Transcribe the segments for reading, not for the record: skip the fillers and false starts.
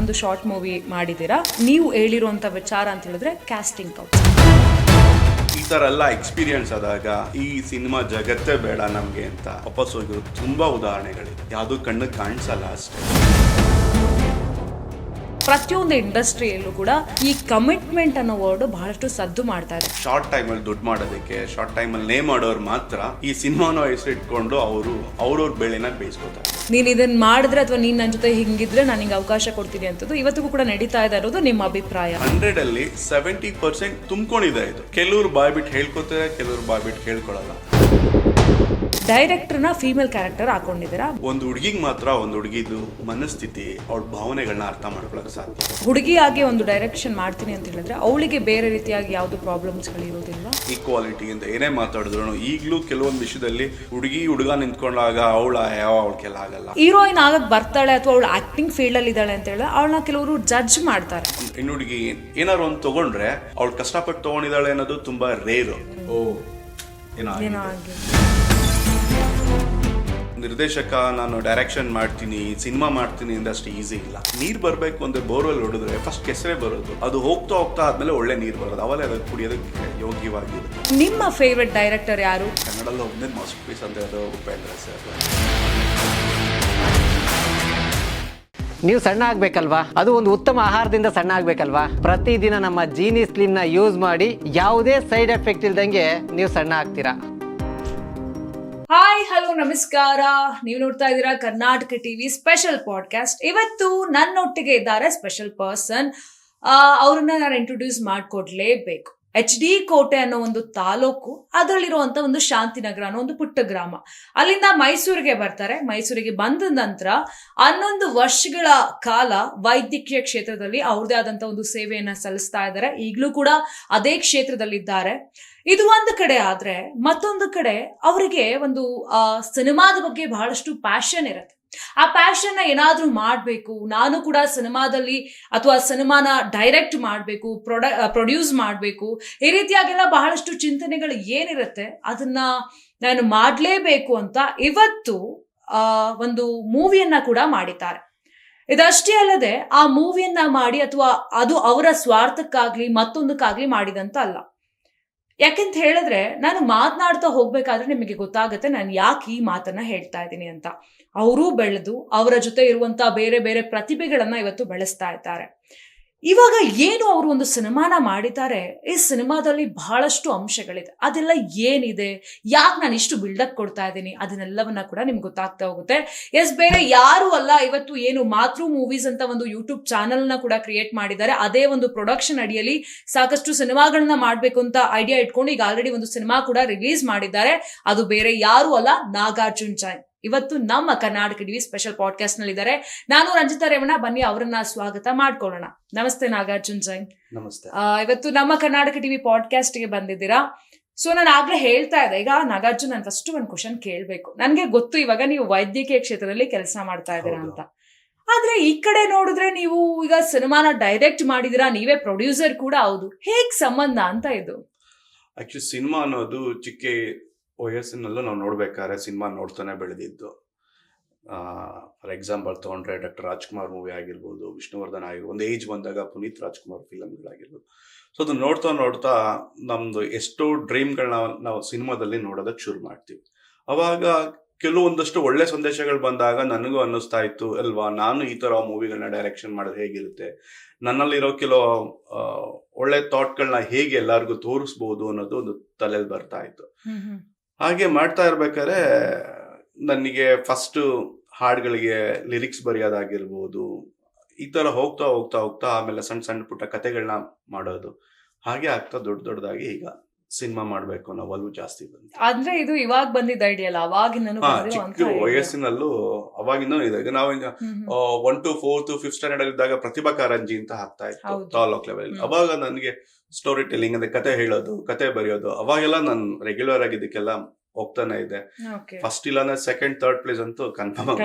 ಒಂದು short movie ಮಾಡಿದ್ದೀರಾ. ನೀವು ಹೇಳಿರುವಂತ ವಿಚಾರ ಅಂತ ಹೇಳಿದ್ರೆ ಕ್ಯಾಸ್ಟಿಂಗ್ ಕೌಚ್. ಈ ತರ ಎಲ್ಲ ಎಕ್ಸ್ಪೀರಿಯನ್ಸ್ ಆದಾಗ ಈ ಸಿನಿಮಾ ಜಗತ್ತೇ ಬೇಡ ನಮ್ಗೆ ಅಂತ ವಾಪಸ್ ಹೋಗಿರೋ ತುಂಬಾ ಉದಾಹರಣೆಗಳಿದೆ. ಯಾವುದು ಕಣ್ಣಿಗೆ ಕಾಣಿಸಲ್ಲ ಅಷ್ಟೇ. ಪ್ರತಿಯೊಂದು ಇಂಡಸ್ಟ್ರಿಯಲ್ಲೂ ಕೂಡ ಈ ಕಮಿಟ್ಮೆಂಟ್ ಅನ್ನೋ ವರ್ಡ್ ಬಹಳಷ್ಟು ಸದ್ದು ಮಾಡ್ತಾ ಇದೆ. ಶಾರ್ಟ್ ಟೈಮಲ್ಲಿ ದುಡ್ಡು ಮಾಡೋದಕ್ಕೆ, ಶಾರ್ಟ್ ಟೈಮಲ್ಲಿ ನೇಮ್ ಮಾಡೋರು ಮಾತ್ರ ಈ ಸಿನಿಮಾನ ಹೆಸರಿಟ್ಕೊಂಡು ಅವ್ರವ್ರ ಬೆಳೆನ ಬೇಯಿಸ್ಕೊತಾರೆ. ನೀನ್ ಇದನ್ನ ಮಾಡಿದ್ರೆ ಅಥವಾ ನೀನ್ ನನ್ನ ಜೊತೆ ಹಿಂಗಿದ್ರೆ ನಾನು ನಿಂಗೆ ಅವಕಾಶ ಕೊಡ್ತೀನಿ ಅಂತದ್ದು ಇವತ್ತಿಗೂ ಕೂಡ ನಡೀತಾ ಇದೆ ಅನ್ನೋದು ನಿಮ್ಮ ಅಭಿಪ್ರಾಯ? 100 70% ತುಂಬ್ಕೊಂಡಿದೆ ಇದು. ಕೆಲವರು ಬಾಯ್ಬಿಟ್ಟು ಹೇಳ್ಕೊತಾರೆ, ಕೆಲವರು ಬಾಯ್ಬಿಟ್ಟು ಹೇಳ್ಕೊಳಲ್ಲ. ಡೈರೆಕ್ಟರ್ನ ಫೀಮೇಲ್ ಕ್ಯಾರೆಕ್ಟರ್ ಹಾಕೊಂಡಿದ್ದೀರಾ. ಒಂದು ಹುಡುಗಿಗೆ ಮಾತ್ರ ಒಂದು ಹುಡುಗಿದು ಮನಸ್ಥಿತಿ, ಅವಳ ಭಾವನೆಗಳನ್ನ ಅರ್ಥ ಮಾಡ್ಕೊಳಕ್ ಸಾಧ್ಯ. ಹುಡುಗಿಯಾಗಿ ಒಂದು ಡೈರೆಕ್ಷನ್ ಮಾಡ್ತೀನಿ ಅಂತ ಹೇಳಿದ್ರೆ ಅವಳಿಗೆ ಬೇರೆ ರೀತಿಯಾಗಿ ಯಾವ್ದು ಪ್ರಾಬ್ಲಮ್ಸ್ಗಳು ಇರೋದಿಲ್ಲ. ಈಕ್ವಾಲಿಟಿ ಅಂತ ಏನೇ ಮಾತಾಡಿದ್ರು ಈಗಲೂ ಕೆಲವೊಂದು ವಿಷಯದಲ್ಲಿ ಹುಡುಗ ನಿಂತ್ಕೊಂಡಾಗ ಅವಳ ಆಗಲ್ಲ. ಹೀರೋಯಿನ್ ಆಗಕ್ ಬರ್ತಾಳೆ ಅಥವಾ ಅವಳು ಆಕ್ಟಿಂಗ್ ಫೀಲ್ಡ್ ಅಲ್ಲಿ ಇದ್ದಾಳೆ ಅಂತ ಹೇಳಿದ್ರೆ ಅವಳನ್ನ ಕೆಲವರು ಜಡ್ಜ್ ಮಾಡ್ತಾರೆ. ಹೆಣ್ಣು ಹುಡುಗಿ ಏನಾರು ಒಂದು ತಗೊಂಡ್ರೆ ಅವಳು ಕಷ್ಟಪಟ್ಟು ತಗೊಂಡಿದ್ದಾಳೆ ಅನ್ನೋದು ತುಂಬಾ ರೇರು. ನಿರ್ದೇಶಕ ನಾನು ಡೈರೆಕ್ಷನ್ ಮಾಡ್ತೀನಿ, ಸಿನಿಮಾ ಮಾಡ್ತೀನಿ ಅಂದಷ್ಟು ಈಸಿ ಇಲ್ಲ. ನೀರ್ ಬರ್ಬೇಕು ಅಂದ್ರೆ ಬೋರ್ವೆಲ್ ಹೊಡೆದ್ರೆ ಫಸ್ಟ್ ಕೆಸರೆ ಬರೋದು, ಅದು ಹೋಗ್ತಾ ಆದ್ಮೇಲೆ ಒಳ್ಳೆ ನೀರು ಬರೋದು, ಅವಲೇ ಅದಕ್ಕೆ ಕುಡಿಯೋದಕ್ಕೆ ಯೋಗ್ಯವಾಗಿದೆ. ನಿಮ್ಮ ಫೇವ್ರೆಟ್ ಡೈರೆಕ್ಟರ್ ಯಾರು? ಕನ್ನಡದಲ್ಲಿ ಒಬ್ಬನೇ ಮಾಸ್ಟರ್ ಪೀಸ್ ಅಂತ ಹೇಳೋದು ಉಪೇಂದ್ರ ಸರ್. ನೀವು ಸಣ್ಣ ಆಗ್ಬೇಕಲ್ವಾ? ಅದು ಒಂದು ಉತ್ತಮ ಆಹಾರದಿಂದ ಸಣ್ಣ ಆಗ್ಬೇಕಲ್ವಾ? ಪ್ರತಿದಿನ ನಮ್ಮ ಜೀನಿ ಸ್ಲಿಮ್ ನ ಯೂಸ್ ಮಾಡಿ ಯಾವುದೇ ಸೈಡ್ ಎಫೆಕ್ಟ್ ಇಲ್ದಂಗೆ ನೀವು ಸಣ್ಣ ಆಗ್ತೀರಾ. ಹಾಯ್, ಹಲೋ, ನಮಸ್ಕಾರ. ನೀವು ನೋಡ್ತಾ ಇದ್ದೀರಾ ಕರ್ನಾಟಕ ಟಿವಿ ಸ್ಪೆಷಲ್ ಪಾಡ್ಕಾಸ್ಟ್. ಇವತ್ತು ನನ್ನೊಟ್ಟಿಗೆ ಇದ್ದಾರೆ ಸ್ಪೆಷಲ್ ಪರ್ಸನ್. ಅವ್ರನ್ನ ನಾನು ಇಂಟ್ರೊಡ್ಯೂಸ್ ಮಾಡ್ಕೊಡ್ಲೇಬೇಕು. HD ಕೋಟೆ ಅನ್ನೋ ಒಂದು ತಾಲೂಕು, ಅದರಲ್ಲಿರುವಂತ ಒಂದು ಶಾಂತಿನಗರ ಅನ್ನೋ ಒಂದು ಪುಟ್ಟ ಗ್ರಾಮ. ಅಲ್ಲಿಂದ ಮೈಸೂರಿಗೆ ಬರ್ತಾರೆ. ಮೈಸೂರಿಗೆ ಬಂದ ನಂತರ 11 ವರ್ಷಗಳ ಕಾಲ ವೈದ್ಯಕೀಯ ಕ್ಷೇತ್ರದಲ್ಲಿ ಅವ್ರದೇ ಆದಂತ ಒಂದು ಸೇವೆಯನ್ನ ಸಲ್ಲಿಸ್ತಾ ಇದ್ದಾರೆ. ಈಗಲೂ ಕೂಡ ಅದೇ ಕ್ಷೇತ್ರದಲ್ಲಿದ್ದಾರೆ. ಇದು ಒಂದು ಕಡೆ ಆದ್ರೆ, ಮತ್ತೊಂದು ಕಡೆ ಅವರಿಗೆ ಒಂದು ಸಿನಿಮಾದ ಬಗ್ಗೆ ಬಹಳಷ್ಟು ಪ್ಯಾಷನ್ ಇರುತ್ತೆ. ಆ ಪ್ಯಾಷನ್ ನ ಏನಾದ್ರೂ ಮಾಡ್ಬೇಕು, ನಾನು ಕೂಡ ಸಿನಿಮಾದಲ್ಲಿ ಅಥವಾ ಸಿನಿಮಾನ ಡೈರೆಕ್ಟ್ ಮಾಡ್ಬೇಕು, ಪ್ರೊಡ್ಯೂಸ್ ಮಾಡ್ಬೇಕು, ಈ ರೀತಿಯಾಗೆಲ್ಲ ಬಹಳಷ್ಟು ಚಿಂತನೆಗಳು ಏನಿರುತ್ತೆ ಅದನ್ನ ನಾನು ಮಾಡ್ಲೇಬೇಕು ಅಂತ ಇವತ್ತು ಒಂದು ಮೂವಿಯನ್ನ ಕೂಡ ಮಾಡಿದ್ದಾರೆ. ಇದಷ್ಟೇ ಅಲ್ಲದೆ ಆ ಮೂವಿಯನ್ನ ಮಾಡಿ ಅಥವಾ ಅದು ಅವರ ಸ್ವಾರ್ಥಕ್ಕಾಗ್ಲಿ ಮತ್ತೊಂದಕ್ಕಾಗ್ಲಿ ಮಾಡಿದಂತ ಅಲ್ಲ. ಯಾಕೆಂತ ಹೇಳಿದ್ರೆ ನಾನು ಮಾತನಾಡ್ತಾ ಹೋಗ್ಬೇಕಾದ್ರೆ ನಿಮಗೆ ಗೊತ್ತಾಗುತ್ತೆ ನಾನು ಯಾಕೆ ಈ ಮಾತನ್ನ ಹೇಳ್ತಾ ಇದ್ದೀನಿ ಅಂತ. ಅವರೂ ಬೆಳೆದು ಅವರ ಜೊತೆ ಇರುವಂತ ಬೇರೆ ಬೇರೆ ಪ್ರತಿಭೆಗಳನ್ನ ಇವತ್ತು ಬೆಳೆಸ್ತಾ ಇದ್ದಾರೆ. ಇವಾಗ ಏನು ಅವರು ಒಂದು ಸಿನಿಮಾನ ಮಾಡಿದ್ದಾರೆ, ಈ ಸಿನಿಮಾದಲ್ಲಿ ಬಹಳಷ್ಟು ಅಂಶಗಳಿದೆ. ಅದೆಲ್ಲ ಏನಿದೆ, ಯಾಕೆ ನಾನು ಇಷ್ಟು ಬಿಲ್ಡಪ್ ಕೊಡ್ತಾ ಇದ್ದೀನಿ, ಅದನ್ನೆಲ್ಲವನ್ನ ಕೂಡ ನಿಮ್ಗೆ ಗೊತ್ತಾಗ್ತಾ ಹೋಗುತ್ತೆ. ಬೇರೆ ಯಾರು ಅಲ್ಲ, ಇವತ್ತು ಏನು ಮಾತೃ ಮೂವೀಸ್ ಅಂತ ಒಂದು ಯೂಟ್ಯೂಬ್ ಚಾನೆಲ್ ನ ಕೂಡ ಕ್ರಿಯೇಟ್ ಮಾಡಿದ್ದಾರೆ. ಅದೇ ಒಂದು ಪ್ರೊಡಕ್ಷನ್ ಅಡಿಯಲ್ಲಿ ಸಾಕಷ್ಟು ಸಿನಿಮಾಗಳನ್ನ ಮಾಡ್ಬೇಕು ಅಂತ ಐಡಿಯಾ ಇಟ್ಕೊಂಡು ಈಗ ಆಲ್ರೆಡಿ ಒಂದು ಸಿನಿಮಾ ಕೂಡ ರಿಲೀಸ್ ಮಾಡಿದ್ದಾರೆ. ಅದು ಬೇರೆ ಯಾರು ಅಲ್ಲ, ನಾಗಾರ್ಜುನ್ ಜೈನ್. ಇವತ್ತು ನಮ್ಮ ಕರ್ನಾಟಕ ಟಿವಿ ಸ್ಪೆಷಲ್ ಪಾಡ್ಕಾಸ್ಟ್ ನಲ್ಲಿ ಇದ್ದಾರೆ. ನಾನು ರಂಜಿತಾ ರೇವಣ್ಣ. ಬನ್ನಿ ಅವರನ್ನ ಸ್ವಾಗತ ಮಾಡ್ಕೊಳ್ಳೋಣ. ನಮಸ್ತೆ ನಾಗಾರ್ಜುನ್ ಜೈನ್. ನಮಸ್ತೆ. ಇವತ್ತು ನಮ್ಮ ಕರ್ನಾಟಕ ಟಿವಿ ಪಾಡ್ಕಾಸ್ಟ್ ಗೆ ಬಂದಿದ್ದೀರಾ. ಸೊ ನಾನು ಆಗ್ಲೇ ಹೇಳ್ತಾ ಇದ್ದೆ, ಈಗ ನಾಗಾರ್ಜುನ್ ನಾನು ಫಸ್ಟ್ ಒಂದು ಕ್ವಶನ್ ಕೇಳ್ಬೇಕು. ನನ್ಗೆ ಗೊತ್ತು ಇವಾಗ ನೀವು ವೈದ್ಯಕೀಯ ಕ್ಷೇತ್ರದಲ್ಲಿ ಕೆಲಸ ಮಾಡ್ತಾ ಇದ್ದೀರಾ ಅಂತ. ಆದ್ರೆ ಈ ಕಡೆ ನೋಡಿದ್ರೆ ನೀವು ಈಗ ಸಿನಿಮಾನ ಡೈರೆಕ್ಟ್ ಮಾಡಿದಿರಾ, ನೀವೇ ಪ್ರೊಡ್ಯೂಸರ್ ಕೂಡ ಹೌದು. ಹೇಗ್ ಸಂಬಂಧ ಅಂತ ಇದು? ಆಕ್ಚುಲಿ ಸಿನಿಮಾ ಅನ್ನೋದು ಚಿಕ್ಕ ವಯಸ್ಸಿನಲ್ಲೂ ನಾವು ನೋಡ್ಬೇಕಾದ್ರೆ ಸಿನಿಮಾ ನೋಡ್ತಾನೆ ಬೆಳೆದಿದ್ದು. ಫಾರ್ ಎಕ್ಸಾಂಪಲ್ ತಗೊಂಡ್ರೆ ಡಾಕ್ಟರ್ ರಾಜ್ಕುಮಾರ್ ಮೂವಿ ಆಗಿರ್ಬೋದು, ವಿಷ್ಣುವರ್ಧನ್ ಆಗಿರ್ಬೋದು, ಒಂದು ಏಜ್ ಬಂದಾಗ ಪುನೀತ್ ರಾಜ್ಕುಮಾರ್ ಫಿಲಮ್ಗಳಾಗಿರ್ಬೋದು. ಸೊ ಅದು ನೋಡ್ತಾ ನಮ್ದು ಎಷ್ಟೋ ಡ್ರೀಮ್ಗಳನ್ನ ನಾವು ಸಿನಿಮಾದಲ್ಲಿ ನೋಡೋದಕ್ಕೆ ಶುರು ಮಾಡ್ತೀವಿ. ಅವಾಗ ಕೆಲವೊಂದಷ್ಟು ಒಳ್ಳೆ ಸಂದೇಶಗಳು ಬಂದಾಗ ನನಗೂ ಅನ್ನಿಸ್ತಾ ಇತ್ತು ಅಲ್ವಾ, ನಾನು ಈ ತರ ಮೂವಿಗಳನ್ನ ಡೈರೆಕ್ಷನ್ ಮಾಡೋದು ಹೇಗಿರುತ್ತೆ, ನನ್ನಲ್ಲಿರೋ ಕೆಲವು ಒಳ್ಳೆ ಥಾಟ್ಗಳನ್ನ ಹೇಗೆ ಎಲ್ಲರಿಗೂ ತೋರಿಸ್ಬೋದು ಅನ್ನೋದು ಒಂದು ತಲೆಯಲ್ಲಿ ಬರ್ತಾ ಇತ್ತು. ಹಾಗೆ ಮಾಡ್ತಾ ಇರ್ಬೇಕಾದ್ರೆ ನನಗೆ ಫಸ್ಟ್ ಹಾಡುಗಳಿಗೆ ಲಿರಿಕ್ಸ್ ಬರೆಯೋದಾಗಿರ್ಬೋದು, ಈ ತರ ಹೋಗ್ತಾ ಆಮೇಲೆ ಸಣ್ಣ ಪುಟ್ಟ ಕತೆಗಳನ್ನ ಮಾಡೋದು, ಹಾಗೆ ಆಗ್ತಾ ದೊಡ್ಡದಾಗಿ ಈಗ ಸಿನಿಮಾ ಮಾಡ್ಬೇಕು ಅನ್ನೋ ಒಲವು ಜಾಸ್ತಿ ಬಂತು. ಅಂದ್ರೆ ಇದು ಇವಾಗ ಬಂದಿದ್ದ ಐಡಿಯಾ ಅಲ್ಲ, ಅವಾಗಿಂದನೂ ಚಿಕ್ಕ ವಯಸ್ಸಿನಲ್ಲೂ ಅವಾಗಿಂದನೂ ಇದೆ. ನಾವು 1 to 4th 5th ಸ್ಟ್ಯಾಂಡರ್ಡ್ ಇದ್ದಾಗ ಪ್ರತಿಭಾ ಕಾರಂಜಿ ಅಂತ ಆಗ್ತಾ ಇತ್ತು ತಾಲೂಕ್ ಲೆವೆಲ್. ಅವಾಗ ನನಗೆ ಸ್ಟೋರಿ ಟೆಲ್ಲಿಂಗ್ ಅಂದ್ರೆ ಕತೆ ಹೇಳೋದು, ಕತೆ ಬರೆಯೋದು, ಅವಾಗೆಲ್ಲ ನಾನು ರೆಗ್ಯುಲರ್ ಆಗಿ ಇದಕ್ಕೆಲ್ಲ ಹೋಗ್ತಾನೆ ಇದೆ. ಫಸ್ಟ್ ಇಲ್ಲ ಅಂದ್ರೆ ಸೆಕೆಂಡ್ ಥರ್ಡ್ ಪ್ಲೇಸ್ ಅಂತೂ ಕನ್ಫರ್ಮ್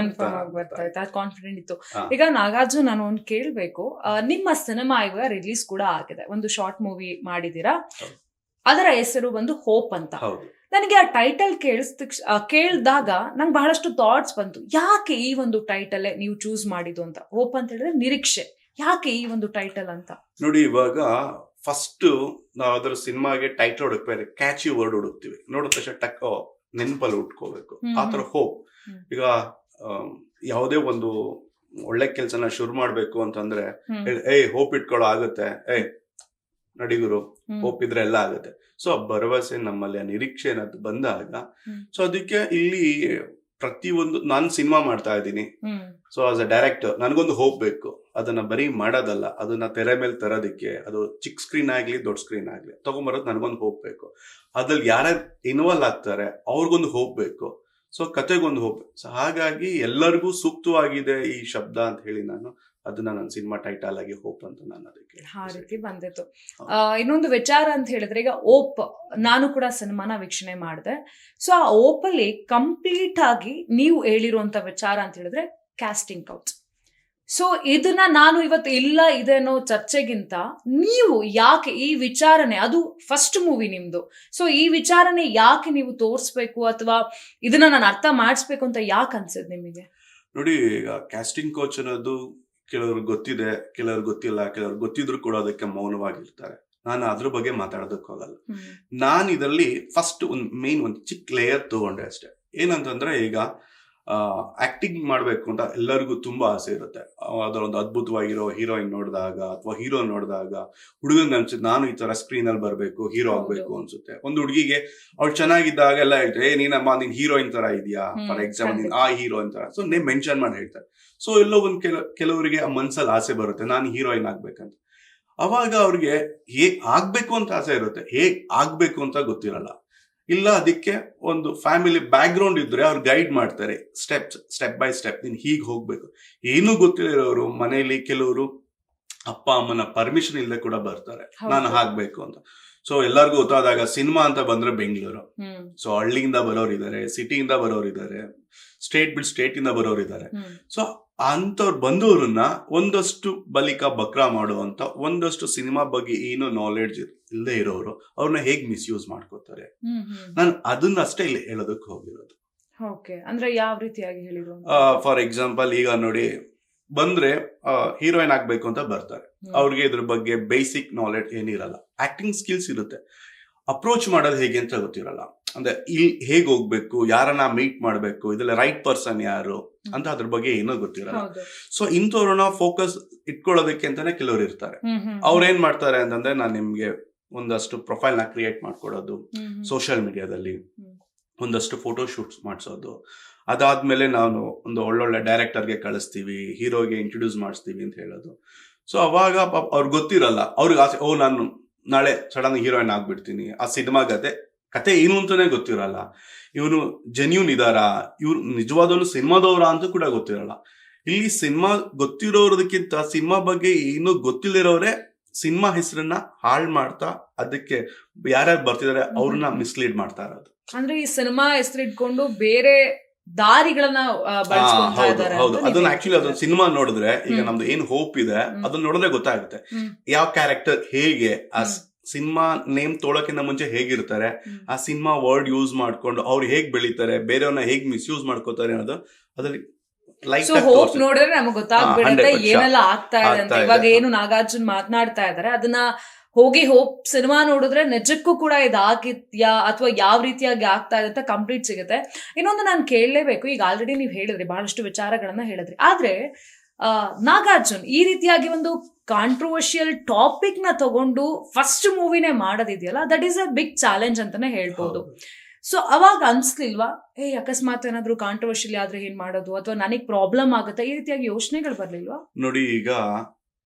ಬರ್ತಾ ಇತ್ತು, ಕಾನ್ಫಿಡೆಂಟ್ ಇತ್ತು. ಈಗ ನಾಗಾರ್ಜುನ್, ನಾನು ಒಂದು ಕೇಳ್ಬೇಕು, ನಿಮ್ಮ ಸಿನಿಮಾ ಇವಾಗ ರಿಲೀಸ್ ಕೂಡ ಆಗಿದೆ, ಒಂದು ಶಾರ್ಟ್ ಮೂವಿ ಮಾಡಿದೀರಾ. ಅದರ ಹೆಸರು ಬಂದು ಹೋಪ್ ಅಂತ. ನನಗೆ ಆ ಟೈಟಲ್ ಕೇಳಿದಾಗ ನಂಗೆ ಬಹಳಷ್ಟು ಥಾಟ್ಸ್ ಬಂತು, ಯಾಕೆ ಈ ಒಂದು ಟೈಟಲ್ ನೀವು ಚೂಸ್ ಮಾಡಿದ್ದು ಅಂತ. ಹೋಪ್ ಅಂತ ಹೇಳಿದ್ರೆ ನಿರೀಕ್ಷೆ, ಯಾಕೆ ಈ ಒಂದು ಟೈಟಲ್ ಅಂತ? ನೋಡಿ, ಇವಾಗ ಫಸ್ಟ್ ನಾವು ಅದರ ಸಿನಿಮಾಗೆ ಟೈಟಲ್ ಹುಡುಕ್ಬೇಕು, ಕ್ಯಾಚಿ ವರ್ಡ್ ಹುಡುಕ್ತಿವಿ. ನೋಡಿದ ತಕ್ಷಣ ಟಕ್ ನೆನಪಲ್ಲಿ ಉಟ್ಕೋಬೇಕು. ಆತರ ಹೋಪ್. ಈಗ ಯಾವುದೇ ಒಂದು ಒಳ್ಳೆ ಕೆಲ್ಸನ ಶುರು ಮಾಡ್ಬೇಕು ಅಂತಂದ್ರೆ ಹೋಪ್ ಇಟ್ಕೊಳ್ಳೋ ಆಗುತ್ತೆ, ನಡಿಗುರು ಹೋಪ್ ಇದ್ರೆ ಎಲ್ಲ ಆಗುತ್ತೆ. ಸೊ ಆ ಭರವಸೆ ನಮ್ಮಲ್ಲಿ, ಆ ನಿರೀಕ್ಷೆ ಅನ್ನೋದು ಬಂದಾಗ, ಸೊ ಅದಕ್ಕೆ ಇಲ್ಲಿ ಪ್ರತಿಯೊಂದು, ನಾನು ಸಿನಿಮಾ ಮಾಡ್ತಾ ಇದ್ದೀನಿ, ಸೊ ಆಸ್ ಅ ಡೈರೆಕ್ಟರ್ ನನಗೊಂದು ಹೋಪ್ ಬೇಕು. ಅದನ್ನ ಬರೀ ಮಾಡೋದಲ್ಲ, ಅದನ್ನ ತೆರೆ ಮೇಲೆ ತರೋದಕ್ಕೆ, ಅದು ಚಿಕ್ಕ ಸ್ಕ್ರೀನ್ ಆಗ್ಲಿ ದೊಡ್ಡ ಸ್ಕ್ರೀನ್ ಆಗ್ಲಿ ತಗೊಂಬರೋದು ನನಗೊಂದು ಹೋಪ್ ಬೇಕು. ಅದ್ರಲ್ಲಿ ಯಾರ್ಯಾರು ಇನ್ವಾಲ್ವ್ ಆಗ್ತಾರೆ ಅವ್ರಿಗೊಂದು ಹೋಪ್ ಬೇಕು. So ಕತೆಗೊಂದು hope. ಸೊ ಹಾಗಾಗಿ ಎಲ್ಲರಿಗೂ ಸೂಕ್ತವಾಗಿದೆ ಈ ಶಬ್ದ ಅಂತ ಹೇಳಿ ನಾನು ಅದನ್ನ ನನ್ನ ಸಿನಿಮಾ ಟೈಟಲ್ ಆಗಿ ಹೋಪ್ ಅಂತ ನಾನು ಅದಕ್ಕೆ ಆ ರೀತಿ ಬಂದಿತ್ತು. ಇನ್ನೊಂದು ವಿಚಾರ ಅಂತ ಹೇಳಿದ್ರೆ, ಈಗ ಓಪ್ ನಾನು ಕೂಡ ಸಿನಿಮಾನ ವೀಕ್ಷಣೆ ಮಾಡಿದೆ. ಸೊ ಆ ಓಪಲ್ಲಿ ಕಂಪ್ಲೀಟ್ ಆಗಿ ನೀವು ಹೇಳಿರುವಂತ ವಿಚಾರ ಅಂತ ಹೇಳಿದ್ರೆ ಕ್ಯಾಸ್ಟಿಂಗ್ ಕೌಚ್. ಸೊ ಇದನ್ನ ನಾನು ಇವತ್ತು ಇಲ್ಲ ಇದೇನೋ ಚರ್ಚೆಗಿಂತ ನೀವು ಯಾಕೆ ಈ ವಿಚಾರನೆ, ಅದು ಫಸ್ಟ್ ಮೂವಿ ನಿಮ್ದು, ಸೊ ಈ ವಿಚಾರನೆ ಯಾಕೆ ನೀವು ತೋರಿಸ್ಬೇಕು ಅಥವಾ ಇದನ್ನ ನಾನು ಅರ್ಥ ಮಾಡಿಸ್ಬೇಕು ಅಂತ ಯಾಕೆ ಅನ್ಸಿದ್ ನಿಮಗೆ? ನೋಡಿ, ಈಗ ಕ್ಯಾಸ್ಟಿಂಗ್ ಕೋಚ್ ಅನ್ನೋದು ಕೆಲವ್ರಿಗೆ ಗೊತ್ತಿದೆ, ಕೆಲವ್ರಿಗೆ ಗೊತ್ತಿಲ್ಲ, ಕೆಲವ್ರಿಗೆ ಗೊತ್ತಿದ್ರು ಕೂಡ ಅದಕ್ಕೆ ಮೌನವಾಗಿರ್ತಾರೆ. ನಾನು ಅದ್ರ ಬಗ್ಗೆ ಮಾತಾಡೋದಕ್ಕೆ ಹೋಗಲ್ಲ. ನಾನು ಇದರಲ್ಲಿ ಫಸ್ಟ್ ಒಂದು ಚಿಕ್ಕ ಲೇಯರ್ ತಗೊಂಡೆ ಅಷ್ಟೇ. ಏನಂತಂದ್ರೆ, ಈಗ ಆಕ್ಟಿಂಗ್ ಮಾಡ್ಬೇಕು ಅಂತ ಎಲ್ಲರಿಗೂ ತುಂಬಾ ಆಸೆ ಇರುತ್ತೆ. ಅದರ ಒಂದು ಅದ್ಭುತವಾಗಿರೋ ಹೀರೋಯಿನ್ ನೋಡಿದಾಗ ಅಥವಾ ಹೀರೋ ನೋಡಿದಾಗ ಹುಡುಗಂಗೆ ಅನ್ಸುತ್ತೆ ನಾನು ಈ ತರ ಸ್ಕ್ರೀನ್ ಅಲ್ಲಿ ಬರ್ಬೇಕು, ಹೀರೋ ಆಗ್ಬೇಕು ಅನ್ಸುತ್ತೆ. ಒಂದು ಹುಡುಗಿಗೆ ಅವ್ಳು ಚೆನ್ನಾಗಿದ್ದಾಗ ಎಲ್ಲ ಹೇಳ್ತಾರೆ, ನೀನಮ್ಮ ನೀನ್ ಹೀರೋಯಿನ್ ತರ ಇದೆಯಾ, ಫಾರ್ ಎಕ್ಸಾಂಪಲ್ ನೀನ್ ಆ ಹೀರೋಯಿನ್ ತರ, ಸೊ ನೇಮ್ ಮೆನ್ಷನ್ ಮಾಡಿ ಹೇಳ್ತಾರೆ. ಸೊ ಎಲ್ಲೋ ಒಂದ್ ಕೆಲವರಿಗೆ ಆ ಮನ್ಸಲ್ಲಿ ಆಸೆ ಬರುತ್ತೆ, ನಾನು ಹೀರೋಯಿನ್ ಆಗ್ಬೇಕಂತ. ಅವಾಗ ಅವ್ರಿಗೆ ಹೇಗ್ ಆಗ್ಬೇಕು ಅಂತ ಆಸೆ ಇರುತ್ತೆ, ಹೇಗ್ ಆಗ್ಬೇಕು ಅಂತ ಗೊತ್ತಿರಲ್ಲ. ಇಲ್ಲ ಅದಕ್ಕೆ ಒಂದು ಫ್ಯಾಮಿಲಿ ಬ್ಯಾಕ್ ಗ್ರೌಂಡ್ ಇದ್ರೆ ಅವ್ರು ಗೈಡ್ ಮಾಡ್ತಾರೆ, ಸ್ಟೆಪ್ ಬೈ ಸ್ಟೆಪ್ ನೀನ್ ಹೀಗ್ ಹೋಗ್ಬೇಕು. ಏನೂ ಗೊತ್ತಿರೋರು ಮನೆಯಲ್ಲಿ ಕೆಲವರು ಅಪ್ಪ ಅಮ್ಮನ ಪರ್ಮಿಷನ್ ಇಲ್ಲದೆ ಕೂಡ ಬರ್ತಾರೆ, ನಾನು ಹಾಕ್ಬೇಕು ಅಂತ. ಸೊ ಎಲ್ಲರಿಗೂ ಗೊತ್ತಾದಾಗ ಸಿನಿಮಾ ಅಂತ ಬಂದ್ರೆ ಬೆಂಗಳೂರು. ಸೊ ಹಳ್ಳಿಯಿಂದ ಬರೋರಿದ್ದಾರೆ, ಸಿಟಿಯಿಂದ ಬರೋರಿದ್ದಾರೆ, ಸ್ಟೇಟ್ ಬಿಟ್ಟು ಸ್ಟೇಟ್ ಇಂದ ಬರೋರಿದ್ದಾರೆ. ಸೊ ಅಂತವ್ರು ಬಂದವ್ರನ್ನ ಒಂದಷ್ಟು ಬಲಿಕ ಬಕ್ರಾ ಮಾಡುವಂತ, ಒಂದಷ್ಟು ಸಿನಿಮಾ ಬಗ್ಗೆ ಏನು ನಾಲೆಡ್ಜ್ ಇಲ್ಲದೆ ಇರೋರು ಅವ್ರನ್ನ ಹೇಗ್ ಮಿಸ್ಯೂಸ್ ಮಾಡ್ಕೋತಾರೆ, ನಾನು ಅದನ್ನ ಅಷ್ಟೇ ಇಲ್ಲಿ ಹೇಳೋದಕ್ಕೆ ಹೋಗಿರೋದು. ಅಂದ್ರೆ ಯಾವ ರೀತಿಯಾಗಿ ಹೇಳಿದ್ರು? ಫಾರ್ ಎಕ್ಸಾಂಪಲ್, ಈಗ ನೋಡಿ ಬಂದ್ರೆ ಹೀರೋಯಿನ್ ಆಗ್ಬೇಕು ಅಂತ ಬರ್ತಾರೆ, ಅವ್ರಿಗೆ ಇದ್ರ ಬಗ್ಗೆ ಬೇಸಿಕ್ ನಾಲೆಡ್ಜ್ ಏನಿರಲ್ಲ. ಆಕ್ಟಿಂಗ್ ಸ್ಕಿಲ್ಸ್ ಇರುತ್ತೆ, ಅಪ್ರೋಚ್ ಮಾಡೋದು ಹೇಗೆ ಅಂತ ಗೊತ್ತಿರಲ್ಲ. ಅಂದ್ರೆ ಇಲ್ಲಿ ಹೇಗ್ ಹೋಗ್ಬೇಕು, ಯಾರನ್ನ ಮೀಟ್ ಮಾಡ್ಬೇಕು, ಇದೆಲ್ಲ ರೈಟ್ ಪರ್ಸನ್ ಯಾರು ಅಂತ ಅದ್ರ ಬಗ್ಗೆ ಏನೋ ಗೊತ್ತಿರಲ್ಲ. ಸೊ ಇಂಥವ್ರನ್ನ ಫೋಕಸ್ ಇಟ್ಕೊಳ್ಳೋದಕ್ಕೆ ಅಂತಾನೆ ಕೆಲವ್ರು ಇರ್ತಾರೆ. ಅವ್ರ ಏನ್ ಮಾಡ್ತಾರೆ ಅಂತಂದ್ರೆ, ನಾನು ನಿಮ್ಗೆ ಒಂದಷ್ಟು ಪ್ರೊಫೈಲ್ ನ ಕ್ರಿಯೇಟ್ ಮಾಡ್ಕೊಡೋದು, ಸೋಷಿಯಲ್ ಮೀಡಿಯಾದಲ್ಲಿ ಒಂದಷ್ಟು ಫೋಟೋ ಶೂಟ್ಸ್ ಮಾಡಿಸೋದು, ಅದಾದ್ಮೇಲೆ ನಾನು ಒಂದು ಒಳ್ಳೊಳ್ಳೆ ಡೈರೆಕ್ಟರ್ಗೆ ಕಳಿಸ್ತೀವಿ, ಹೀರೋಗೆ ಇಂಟ್ರೊಡ್ಯೂಸ್ ಮಾಡಿಸ್ತೀವಿ ಅಂತ ಹೇಳೋದು. ಸೊ ಅವಾಗ ಅವ್ರಿಗೆ ಗೊತ್ತಿರಲ್ಲ, ಅವ್ರಿಗೆ ಆಸೆ, ನಾನು ನಾಳೆ ಸಡನ್ ಹೀರೋಯಿನ್ ಆಗ್ಬಿಡ್ತೀನಿ. ಆ ಸಿನಿಮಾ ಕತೆ ಏನು ಅಂತಾನೆ ಗೊತ್ತಿರಲ್ಲ. ಇವನು ಜೆನ್ಯೂನ್ ಇದಾರಾ, ಇವ್ರು ನಿಜವಾದವನು ಸಿನಿಮಾದವರ ಅಂತ ಕೂಡ ಗೊತ್ತಿರಲ್ಲ. ಇಲ್ಲಿ ಸಿನಿಮಾ ಗೊತ್ತಿರೋದಕ್ಕಿಂತ ಸಿನಿಮಾ ಬಗ್ಗೆ ಏನು ಗೊತ್ತಿಲ್ಲದಿರೋರೇ ಸಿನಿಮಾ ಹೆಸರನ್ನ ಹಾಳು ಮಾಡ್ತಾ ಅದಕ್ಕೆ ಯಾರ್ಯಾರು ಬರ್ತಿದಾರೆ ಅವ್ರನ್ನ ಮಿಸ್ಲೀಡ್ ಮಾಡ್ತಾ ಇರೋದು. ಅಂದ್ರೆ ಈ ಸಿನಿಮಾ ಹೆಸರು ಇಟ್ಕೊಂಡು ಬೇರೆ ದಾರಿಗಳನ್ನ ಹೌದು. ಅದನ್ನ ಆಕ್ಚುಲಿ ಅದನ್ನ ಸಿನಿಮಾ ನೋಡಿದ್ರೆ, ಈಗ ನಮ್ದು ಏನ್ ಹೋಪ್ ಇದೆ ಅದನ್ನ ನೋಡಿದ್ರೆ ಗೊತ್ತಾಗುತ್ತೆ ಯಾವ ಕ್ಯಾರೆಕ್ಟರ್ ಹೇಗೆ, ಆ ಸಿನಿಮಾ ನೇಮ್ ತೊಳಕಿಂತ ಮುಂಚೆ ಹೇಗಿರ್ತಾರೆ, ಆ ಸಿನಿಮಾ ವರ್ಡ್ ಯೂಸ್ ಮಾಡ್ಕೊಂಡು ಅವ್ರು ಹೇಗ್ ಬೆಳಿತಾರೆ, ಬೇರೆಯವ್ರನ್ನ ಹೇಗ್ ಮಿಸ್ಯೂಸ್ ಮಾಡ್ಕೋತಾರೆ ಅನ್ನೋದು ಅದ್ರಲ್ಲಿ ಹೋಪ್ ನೋಡಿದ್ರೆ ನಮ್ಗೆ ಗೊತ್ತಾಗ್ಬಿಡುತ್ತೆ ಏನೆಲ್ಲ ಆಗ್ತಾ ಇದೆ ಅಂತ. ಇವಾಗ ಏನು ನಾಗಾರ್ಜುನ್ ಮಾತನಾಡ್ತಾ ಇದಾರೆ ಅದನ್ನ ಹೋಗಿ ಹೋಪ್ ಸಿನಿಮಾ ನೋಡಿದ್ರೆ ನಿಜಕ್ಕೂ ಕೂಡ ಇದಾಗಿದ್ಯಾ ಅಥವಾ ಯಾವ ರೀತಿಯಾಗಿ ಆಗ್ತಾ ಇದೆ ಅಂತ ಕಂಪ್ಲೀಟ್ ಸಿಗುತ್ತೆ. ಇನ್ನೊಂದು ನಾನು ಕೇಳಲೇಬೇಕು, ಈಗ ಆಲ್ರೆಡಿ ನೀವು ಹೇಳಿದ್ರಿ, ಬಹಳಷ್ಟು ವಿಚಾರಗಳನ್ನ ಹೇಳಿದ್ರಿ, ಆದ್ರೆ ನಾಗಾರ್ಜುನ್ ಈ ರೀತಿಯಾಗಿ ಒಂದು ಕಾಂಟ್ರವರ್ಷಿಯಲ್ ಟಾಪಿಕ್ ನ ತಗೊಂಡು ಫಸ್ಟ್ ಮೂವಿನೇ ಮಾಡೋದಿದೆಯಲ್ಲ, that is a big challenge ಅಂತಾನೆ ಹೇಳ್ಬೋದು. ಸೊ ಅವಾಗ ಅನ್ಸ್ಲಿಲ್ವಾ, ಅಕಸ್ಮಾತ್ ಏನಾದ್ರು ಕಾಂಟ್ರವರ್ಷಿಯಲ್ ಆದ್ರೆ ಏನ್ ಮಾಡೋದು, ಅಥವಾ ನನಗ್ ಪ್ರಾಬ್ಲಮ್ ಆಗುತ್ತೆ, ಈ ರೀತಿಯಾಗಿ ಯೋಚನೆಗಳು ಬರ್ಲಿಲ್ವಾ? ನೋಡಿ, ಈಗ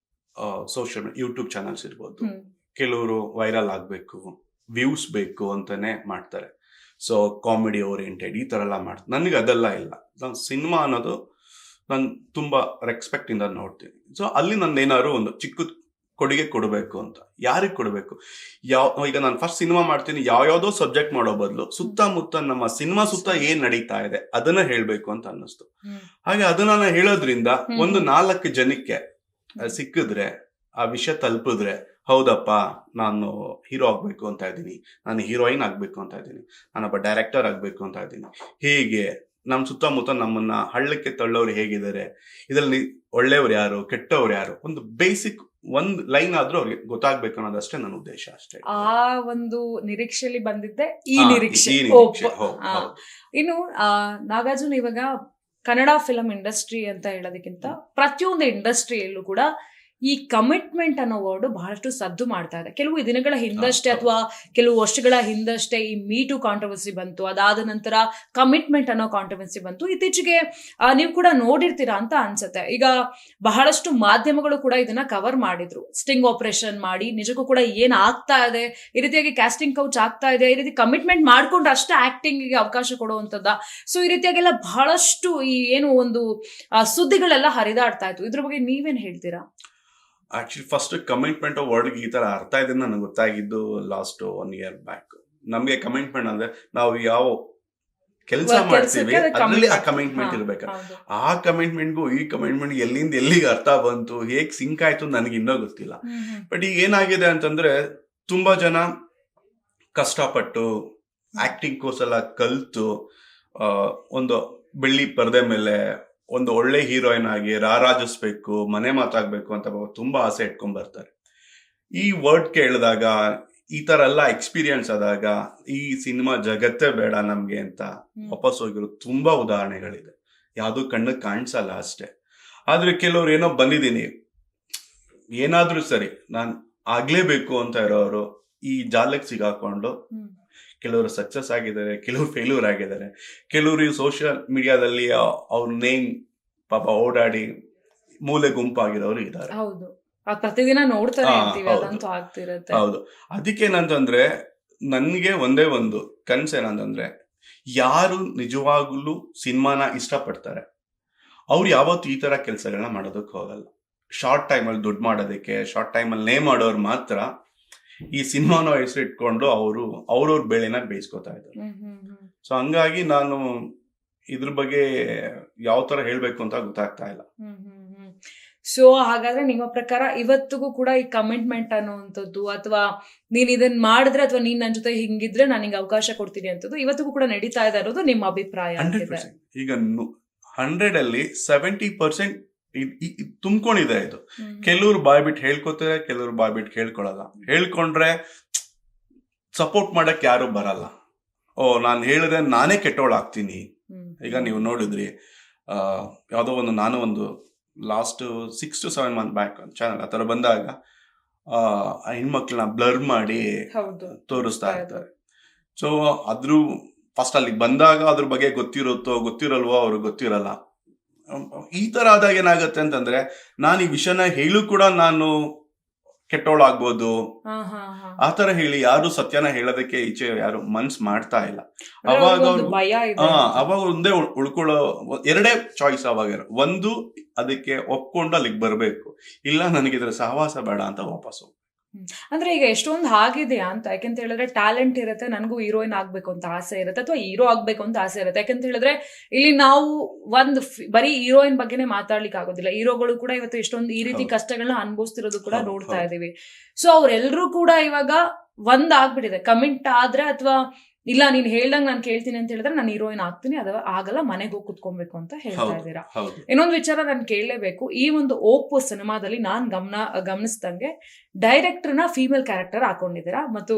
ಸೋಷಿಯಲ್ ಯೂಟ್ಯೂಬ್ ಚಾನಲ್ಸ್ ಇರ್ಬೋದು, ಕೆಲವರು ವೈರಲ್ ಆಗ್ಬೇಕು, ವ್ಯೂಸ್ ಬೇಕು ಅಂತಾನೆ ಮಾಡ್ತಾರೆ. ಸೊ ಕಾಮಿಡಿ ಓರಿಯೆಂಟೆಡ್ ಈ ತರ ಎಲ್ಲ ಮಾಡ್ತಾರೆ. ನನಗೆ ಅದೆಲ್ಲ ಇಲ್ಲ. ನಾನು ಸಿನಿಮಾ ಅನ್ನೋದು ನಾನು ತುಂಬಾ ರೆಸ್ಪೆಕ್ಟ್ ಇಂದ ನೋಡ್ತೀನಿ. ಸೊ ಅಲ್ಲಿ ನಾನು ಏನಾದ್ರು ಒಂದು ಚಿಕ್ಕ ಕೊಡುಗೆ ಕೊಡಬೇಕು ಅಂತ. ಯಾರಿಗೆ ಕೊಡಬೇಕು? ಈಗ ನಾನು ಫಸ್ಟ್ ಸಿನಿಮಾ ಮಾಡ್ತೀನಿ, ಯಾವ್ಯಾವ್ದೋ ಸಬ್ಜೆಕ್ಟ್ ಮಾಡೋ ಬದಲು ಸುತ್ತಮುತ್ತ ನಮ್ಮ ಸಿನಿಮಾ ಸುತ್ತ ಏನ್ ನಡೀತಾ ಇದೆ ಅದನ್ನ ಹೇಳ್ಬೇಕು ಅಂತ ಅನ್ನಿಸ್ತು. ಹಾಗೆ ಅದನ್ನ ಹೇಳೋದ್ರಿಂದ ಒಂದು 4 ಜನಕ್ಕೆ ಸಿಕ್ಕಿದ್ರೆ, ಆ ವಿಷಯ ತಲುಪಿದ್ರೆ, ಹೌದಪ್ಪ ನಾನು ಹೀರೋ ಆಗ್ಬೇಕು ಅಂತ ಇದ್ದೀನಿ, ನಾನು ಹೀರೋಯಿನ್ ಆಗ್ಬೇಕು ಅಂತ ಇದ್ದೀನಿ, ನಾನೊಬ್ಬ ಡೈರೆಕ್ಟರ್ ಆಗ್ಬೇಕು ಅಂತ ಇದ್ದೀನಿ, ಹೇಗೆ ನಮ್ಮ ಸುತ್ತಮುತ್ತ ನಮ್ಮನ್ನ ಹಳ್ಳಕ್ಕೆ ತಳ್ಳೋರು ಹೇಗಿದ್ದಾರೆ, ಇದರಲ್ಲಿ ಒಳ್ಳೆಯವ್ರು ಯಾರು, ಕೆಟ್ಟವ್ರು ಯಾರು, ಒಂದು ಬೇಸಿಕ್ ಒಂದ್ ಲೈನ್ ಆದ್ರೂ ಅವ್ರಿಗೆ ಗೊತ್ತಾಗ್ಬೇಕು ಅನ್ನೋದಷ್ಟೇ ನನ್ನ ಉದ್ದೇಶ ಅಷ್ಟೇ. ಆ ಒಂದು ನಿರೀಕ್ಷೆಯಲ್ಲಿ ಬಂದಿದ್ದೆ ಈ ಹಾ, ನಿರೀಕ್ಷೆ. ಈ ನಿರೀಕ್ಷೆ, ಒಪ್ಪು. ಹೌದು, ಹಾ. ಹೌದು. ಇನ್ನು ನಾಗಾರ್ಜುನ್ ಇವಾಗ ಕನ್ನಡ ಫಿಲಂ ಇಂಡಸ್ಟ್ರಿ ಅಂತ ಹೇಳೋದಕ್ಕಿಂತ ಪ್ರತಿಯೊಂದು ಇಂಡಸ್ಟ್ರಿಯಲ್ಲೂ ಕೂಡ ಈ ಕಮಿಟ್ಮೆಂಟ್ ಅನ್ನೋ ವರ್ಡ್ ಬಹಳಷ್ಟು ಸದ್ದು ಮಾಡ್ತಾ ಇದೆ. ಕೆಲವು ದಿನಗಳ ಹಿಂದಷ್ಟೇ ಅಥವಾ ಕೆಲವು ವರ್ಷಗಳ ಹಿಂದಷ್ಟೇ ಈ ಮೀಟು ಕಾಂಟ್ರವರ್ಸಿ ಬಂತು, ಅದಾದ ನಂತರ ಕಮಿಟ್ಮೆಂಟ್ ಅನ್ನೋ ಕಾಂಟ್ರವರ್ಸಿ ಬಂತು. ಇತ್ತೀಚೆಗೆ ನೀವು ಕೂಡ ನೋಡಿರ್ತೀರಾ ಅಂತ ಅನ್ಸುತ್ತೆ. ಈಗ ಬಹಳಷ್ಟು ಮಾಧ್ಯಮಗಳು ಕೂಡ ಇದನ್ನ ಕವರ್ ಮಾಡಿದ್ರು, ಸ್ಟಿಂಗ್ ಆಪರೇಷನ್ ಮಾಡಿ ನಿಜಕ್ಕೂ ಕೂಡ ಏನ್ ಆಗ್ತಾ ಇದೆ, ಈ ರೀತಿಯಾಗಿ ಕ್ಯಾಸ್ಟಿಂಗ್ ಕೌಚ್ ಆಗ್ತಾ ಇದೆ, ಈ ರೀತಿ ಕಮಿಟ್ಮೆಂಟ್ ಮಾಡ್ಕೊಂಡು ಅಷ್ಟೇ ಆಕ್ಟಿಂಗ್ಗೆ ಅವಕಾಶ ಕೊಡುವಂತದ್ದ. ಸೊ ಈ ರೀತಿಯಾಗೆಲ್ಲ ಬಹಳಷ್ಟು ಈ ಏನು ಒಂದು ಸುದ್ದಿಗಳೆಲ್ಲ ಹರಿದಾಡ್ತಾ ಇತ್ತು. ಇದ್ರ ಬಗ್ಗೆ ನೀವೇನ್ ಹೇಳ್ತೀರಾ? ಆಕ್ಚುಲಿ ಫಸ್ಟ್ ಕಮಿಟ್ಮೆಂಟ್ ವರ್ಡ್ಗೆ ಈ ತರ ಅರ್ಥ ಇದೆ ನನಗೆ ಗೊತ್ತಾಗಿದ್ದು ಲಾಸ್ಟ್ 1 year ಬ್ಯಾಕ್. ನಮ್ಗೆ ಕಮಿಟ್ಮೆಂಟ್ ಅಂದ್ರೆ ನಾವು ಯಾವ ಕೆಲಸ ಮಾಡ್ತೀವಿ ಅದ್ರಲ್ಲಿ ಆ ಕಮಿಟ್ಮೆಂಟ್ ಇರ್ಬೇಕು. ಆ ಕಮಿಟ್ಮೆಂಟ್ಗೂ ಈ ಕಮಿಟ್ಮೆಂಟ್ ಎಲ್ಲಿಂದ ಎಲ್ಲಿಗೆ ಅರ್ಥ ಬಂತು, ಹೇಗ್ ಸಿಂಕ್ ಆಯ್ತು ನನಗೆ ಇನ್ನೂ ಗೊತ್ತಿಲ್ಲ. ಬಟ್ ಈಗ ಏನಾಗಿದೆ ಅಂತಂದ್ರೆ ತುಂಬಾ ಜನ ಕಷ್ಟಪಟ್ಟು ಆಕ್ಟಿಂಗ್ ಕೋರ್ಸ್ ಎಲ್ಲ ಕಲ್ತು ಒಂದು ಬೆಳ್ಳಿ ಪರದೆ ಮೇಲೆ ಒಂದು ಒಳ್ಳೆ ಹೀರೋಯಿನ್ ಆಗಿ ರಾರಾಜಿಸ್ಬೇಕು, ಮನೆ ಮಾತಾಗ್ಬೇಕು ಅಂತ ತುಂಬಾ ಆಸೆ ಇಟ್ಕೊಂಡ್ ಬರ್ತಾರೆ. ಈ ವರ್ಡ್ ಕೇಳಿದಾಗ, ಈ ತರ ಎಲ್ಲ ಎಕ್ಸ್ಪೀರಿಯನ್ಸ್ ಆದಾಗ ಈ ಸಿನಿಮಾ ಜಗತ್ತೇ ಬೇಡ ನಮ್ಗೆ ಅಂತ ವಾಪಸ್ ಹೋಗಿರೋ ತುಂಬಾ ಉದಾಹರಣೆಗಳಿದೆ. ಯಾವ್ದು ಕಣ್ಣಿಗೆ ಕಾಣಿಸಲ್ಲ ಅಷ್ಟೇ. ಆದ್ರೆ ಕೆಲವ್ರು ಏನೋ ಬಂದಿದ್ದೀನಿ, ಏನಾದ್ರೂ ಸರಿ ನಾನ್ ಆಗ್ಲೇಬೇಕು ಅಂತ ಇರೋರು ಈ ಜಾಲಕ್ಕೆ ಸಿಗಾಕೊಂಡು ಕೆಲವರು ಸಕ್ಸಸ್ ಆಗಿದ್ದಾರೆ, ಕೆಲವರು ಫೇಲ್ಯೂರ್ ಆಗಿದ್ದಾರೆ, ಕೆಲವರು ಈ ಸೋಷಿಯಲ್ ಮೀಡಿಯಾದಲ್ಲಿ ಅವ್ರ ನೇಮ್ ಪಾಪ ಓಡಾಡಿ ಮೂಲೆ ಗುಂಪಾಗಿರೋರು ಇದ್ದಾರೆ. ಹೌದು, ಪ್ರತಿದಿನ ನೋಡ್ತಾನೆ ಇರ್ತೀವಿ, ಅದಂತೂ ಆಗ್ತಿರುತ್ತೆ. ಹೌದು. ಅದಕ್ಕೇನಂತಂದ್ರೆ ನನ್ಗೆ ಒಂದೇ ಒಂದು ಕನ್ಸೇನಂತಂದ್ರೆ, ಯಾರು ನಿಜವಾಗ್ಲೂ ಸಿನಿಮಾನ ಇಷ್ಟಪಡ್ತಾರೆ ಅವ್ರು ಯಾವತ್ತು ಈ ತರ ಕೆಲಸಗಳನ್ನ ಮಾಡೋದಕ್ಕೆ ಹೋಗಲ್ಲ. ಶಾರ್ಟ್ ಟೈಮಲ್ಲಿ ದುಡ್ಡು ಮಾಡೋದಕ್ಕೆ, ಶಾರ್ಟ್ ಟೈಮಲ್ಲಿ ನೇಮ್ ಮಾಡೋರು ಮಾತ್ರ ಈ ಸಿನಿಮಾನ ಹೆಸರಿಟ್ಕೊಂಡು ಅವ್ರವ್ರ ಬೆಳೆನ ಬೇಯಿಸ್ಕೊತಾ ಇದ್ದಾರೆ. ಸೊ ಹಂಗಾಗಿ ನಾನು ಇದ್ರ ಬಗ್ಗೆ ಯಾವ ತರ ಹೇಳ್ಬೇಕು ಅಂತ ಗೊತ್ತಾಗ್ತಾ ಇಲ್ಲ. ಸೊ ಹಾಗಾದ್ರೆ ನಿಮ್ಮ ಪ್ರಕಾರ ಇವತ್ತಿಗೂ ಕೂಡ ಈ ಕಮಿಟ್ಮೆಂಟ್ ಅನ್ನುವಂಥದ್ದು, ಅಥವಾ ನೀನ್ ಇದನ್ನ ಮಾಡಿದ್ರೆ ಅಥವಾ ನೀನ್ ನನ್ನ ಜೊತೆ ಹಿಂಗಿದ್ರೆ ನಾನು ನಿಂಗೆ ಅವಕಾಶ ಕೊಡ್ತೀನಿ ಅಂತದ್ದು ಇವತ್ತಿಗೂ ಕೂಡ ನಡೀತಾ ಇದೆ ಅನ್ನೋದು ನಿಮ್ಮ ಅಭಿಪ್ರಾಯ? 100%. ಈಗ 100 70% ತುಂಬ್ಕೊಂಡಿದೆ ಇದು. ಕೆಲವ್ರು ಬಾಯ್ಬಿಟ್ಟು ಹೇಳ್ಕೊತಾರೆ, ಕೆಲವ್ರು ಬಾಯ್ಬಿಟ್ಟು ಹೇಳ್ಕೊಳಲ್ಲ. ಹೇಳ್ಕೊಂಡ್ರೆ ಸಪೋರ್ಟ್ ಮಾಡಕ್ ಯಾರು ಬರಲ್ಲ. ನಾನು ಹೇಳಿದ್ರೆ ನಾನೇ ಕೆಟ್ಟೋಳಾಗ್ತೀನಿ. ಈಗ ನೀವು ನೋಡಿದ್ರಿ ಯಾವ್ದೋ ನಾನು ಒಂದು last 6 to 7 months back channel ಆ ತರ ಬಂದಾಗ ಹೆಣ್ಮಕ್ಳನ್ನ ಬ್ಲರ್ ಮಾಡಿ ತೋರಿಸ್ತಾ ಇರ್ತಾರೆ. ಸೊ ಅದ್ರ ಫಸ್ಟ್ ಅಲ್ಲಿಗೆ ಬಂದಾಗ ಅದ್ರ ಬಗ್ಗೆ ಗೊತ್ತಿರಲ್ವೋ ಅವ್ರಿಗೆ ಗೊತ್ತಿರಲ್ಲ. ಈ ತರ ಆದಾಗ ಏನಾಗತ್ತೆ ಅಂತಂದ್ರೆ, ನಾನು ಈ ವಿಷಯನ ಹೇಳು ಕೂಡ ನಾನು ಕೆಟ್ಟೋಳಾಗ್ಬೋದು. ಆತರ ಹೇಳಿ ಯಾರು ಸತ್ಯನ ಹೇಳೋದಕ್ಕೆ ಈಚೆ ಯಾರು ಮನ್ಸ್ ಮಾಡ್ತಾ ಇಲ್ಲ. ಅವಾಗ ಒಂದೇ ಉಳ್ಕೊಳ್ಳೋ ಎರಡೇ ಚಾಯ್ಸ್. ಅವಾಗ ಒಂದು, ಅದಕ್ಕೆ ಒಪ್ಕೊಂಡು ಅಲ್ಲಿಗೆ ಬರ್ಬೇಕು, ಇಲ್ಲ ನನಗಿದ್ರ ಸಹವಾಸ ಬೇಡ ಅಂತ ವಾಪಸ್ಸು. ಅಂದ್ರೆ ಈಗ ಎಷ್ಟೊಂದು ಆಗಿದೆಯಾ ಅಂತ, ಯಾಕೆಂತ ಹೇಳಿದ್ರೆ ಟ್ಯಾಲೆಂಟ್ ಇರುತ್ತೆ, ನನಗೂ ಹೀರೋಯಿನ್ ಆಗ್ಬೇಕು ಅಂತ ಆಸೆ ಇರುತ್ತೆ, ಅಥವಾ ಹೀರೋ ಆಗ್ಬೇಕು ಅಂತ ಆಸೆ ಇರುತ್ತೆ. ಯಾಕಂತ ಹೇಳಿದ್ರೆ ಇಲ್ಲಿ ನಾವು ಒಂದು ಬರೀ ಹೀರೋಯಿನ್ ಬಗ್ಗೆನೇ ಮಾತಾಡ್ಲಿಕ್ಕೆ ಆಗೋದಿಲ್ಲ. ಹೀರೋಗಳು ಕೂಡ ಇವತ್ತು ಎಷ್ಟೊಂದು ಈ ರೀತಿ ಕಷ್ಟಗಳನ್ನ ಅನುಭವಿಸ್ತಿರೋದು ಕೂಡ ನೋಡ್ತಾ ಇದೀವಿ. ಸೊ ಅವ್ರೆಲ್ರೂ ಕೂಡ ಇವಾಗ ಆಗ್ಬಿಟ್ಟಿದೆ. ಕಮಿಟ್ ಆದ್ರೆ ಅಥವಾ ಇಲ್ಲ ನೀನ್ ಹೇಳ್ದಂಗ್ ನಾನು ಕೇಳ್ತೀನಿ ಅಂತ ಹೇಳಿದ್ರೆ ನಾನು ಹೀರೋಯಿನ್ ಆಗ್ತೀನಿ, ಅದ ಆಗಲ್ಲ, ಮನೆಗೆ ಹೋಗಿ ಕುತ್ಕೊಬೇಕು ಅಂತ ಹೇಳ್ತಾ ಇದ್ದೀರಾ. ಇನ್ನೊಂದು ವಿಚಾರ ನಾನು ಕೇಳಲೇಬೇಕು. ಈ ಒಂದು ಓಪೋ ಸಿನಿಮಾದಲ್ಲಿ ನಾನ್ ಗಮನಿಸ್ದಂಗೆ ಡೈರೆಕ್ಟರ್ನ ಫೀಮೇಲ್ ಕ್ಯಾರೆಕ್ಟರ್ ಹಾಕೊಂಡಿದ್ದೀರಾ. ಮತ್ತು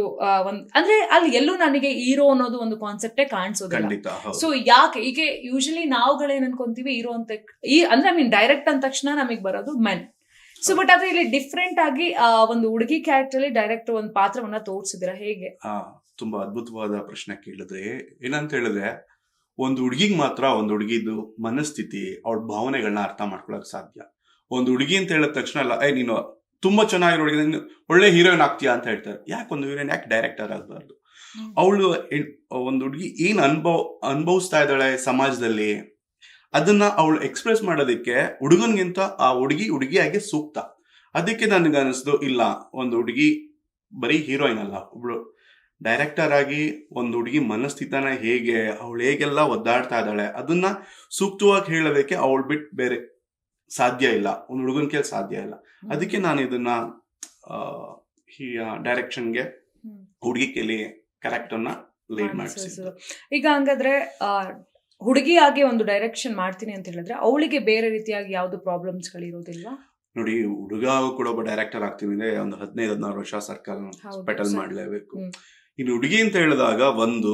ಅಂದ್ರೆ ಅಲ್ಲಿ ಎಲ್ಲೂ ನನಗೆ ಹೀರೋ ಅನ್ನೋದು ಒಂದು ಕಾನ್ಸೆಪ್ಟೇ ಕಾಣಿಸೋದಿಲ್ಲ. ಸೊ ಯಾಕೆ? ಈಗ ಯೂಶಲಿ ನಾವುಗಳೇನ್ ಅನ್ಕೊಂತೀವಿ ಹೀರೋ ಅಂತ, ಅಂದ್ರೆ ಡೈರೆಕ್ಟ್ ಅಂದ ತಕ್ಷಣ ನಮಗ್ ಬರೋದು ಮೆನ್. ಸೊ ಬಟ್ ಆದ್ರೆ ಇಲ್ಲಿ ಡಿಫ್ರೆಂಟ್ ಆಗಿ ಒಂದು ಹುಡುಗಿ ಕ್ಯಾರೆಕ್ಟರ್ ಅಲ್ಲಿ ಡೈರೆಕ್ಟರ್ ಒಂದು ಪಾತ್ರವನ್ನ ತೋರಿಸಿದಿರಾ, ಹೇಗೆ? ತುಂಬಾ ಅದ್ಭುತವಾದ ಪ್ರಶ್ನೆ ಕೇಳಿದ್ರೆ. ಏನಂತ ಹೇಳಿದ್ರೆ, ಒಂದು ಹುಡುಗಿಗೆ ಮಾತ್ರ ಒಂದು ಹುಡುಗಿದು ಮನಸ್ಥಿತಿ, ಅವಳ ಭಾವನೆಗಳನ್ನ ಅರ್ಥ ಮಾಡ್ಕೊಳಕ್ ಸಾಧ್ಯ. ಒಂದು ಹುಡುಗಿ ಅಂತ ಹೇಳಿದ ತಕ್ಷಣ ಅಲ್ಲ, ನೀನು ತುಂಬಾ ಚೆನ್ನಾಗಿರೋ ಹುಡುಗಿ, ಒಳ್ಳೆ ಹೀರೋಯಿನ್ ಆಗ್ತೀಯಾ ಅಂತ ಹೇಳ್ತಾರೆ. ಯಾಕೆ ಒಂದು ಹೀರೋಯಿನ್ ಯಾಕೆ ಡೈರೆಕ್ಟರ್ ಆಗಬಾರ್ದು? ಅವಳು ಒಂದು ಹುಡುಗಿ ಏನ್ ಅನುಭವಿಸ್ತಾ ಇದ್ದಾಳೆ ಸಮಾಜದಲ್ಲಿ, ಅದನ್ನ ಅವಳು ಎಕ್ಸ್ಪ್ರೆಸ್ ಮಾಡೋದಕ್ಕೆ ಹುಡುಗನ್ಗಿಂತ ಆ ಹುಡುಗಿಯಾಗಿ ಸೂಕ್ತ. ಅದಕ್ಕೆ ನನಗೆ ಅನಿಸ್ದು, ಇಲ್ಲ, ಒಂದು ಹುಡುಗಿ ಬರೀ ಹೀರೋಯಿನ್ ಅಲ್ಲ, ಒಬ್ಳು ಡೈರೆಕ್ಟರ್ ಆಗಿ ಒಂದು ಹುಡುಗಿ ಮನಸ್ಥಿತನ ಹೇಗೆ, ಅವಳು ಹೇಗೆಲ್ಲ ಒದ್ದಾಡ್ತಾ ಇದ್ದಾಳೆ ಅದನ್ನ ಸೂಕ್ತವಾಗಿ ಹೇಳೋದಕ್ಕೆ ಅವಳು ಬಿಟ್ಟು ಬೇರೆ ಸಾಧ್ಯ ಇಲ್ಲ, ಒಂದು ಹುಡುಗನ ಕೇಳಿ ಸಾಧ್ಯ ಇಲ್ಲ. ಅದಕ್ಕೆ ನಾನು ಇದನ್ನ ಡೈರೆಕ್ಷನ್ಗೆ ಹುಡುಗಿ ಕೇಳಿ ಕ್ಯಾರೆಕ್ಟರ್ನ ಲೀಡ್ ಮಾಡಿಸಿದ್ದು. ಈಗ ಹಂಗಾದ್ರೆ ಹುಡುಗಿಯಾಗಿ ಒಂದು ಡೈರೆಕ್ಷನ್ ಮಾಡ್ತೀನಿ ಅಂತ ಹೇಳಿದ್ರೆ ಅವಳಿಗೆ ಬೇರೆ ರೀತಿಯಾಗಿ ಯಾವ್ದು ಪ್ರಾಬ್ಲಮ್ಸ್ಗಳಿರೋದಿಲ್ವಾ? ನೋಡಿ, ಹುಡುಗ ಕೂಡ ಒಬ್ಬ ಡೈರೆಕ್ಟರ್ ಆಗ್ತೀನಿ ಅಂದ್ರೆ ಒಂದು 15-16 ವರ್ಷ ಸರ್ಕಲ್ ಪೆಟಲ್ ಮಾಡ್ಲೇಬೇಕು. ಇನ್ನು ಹುಡುಗಿ ಅಂತ ಹೇಳಿದಾಗ ಒಂದು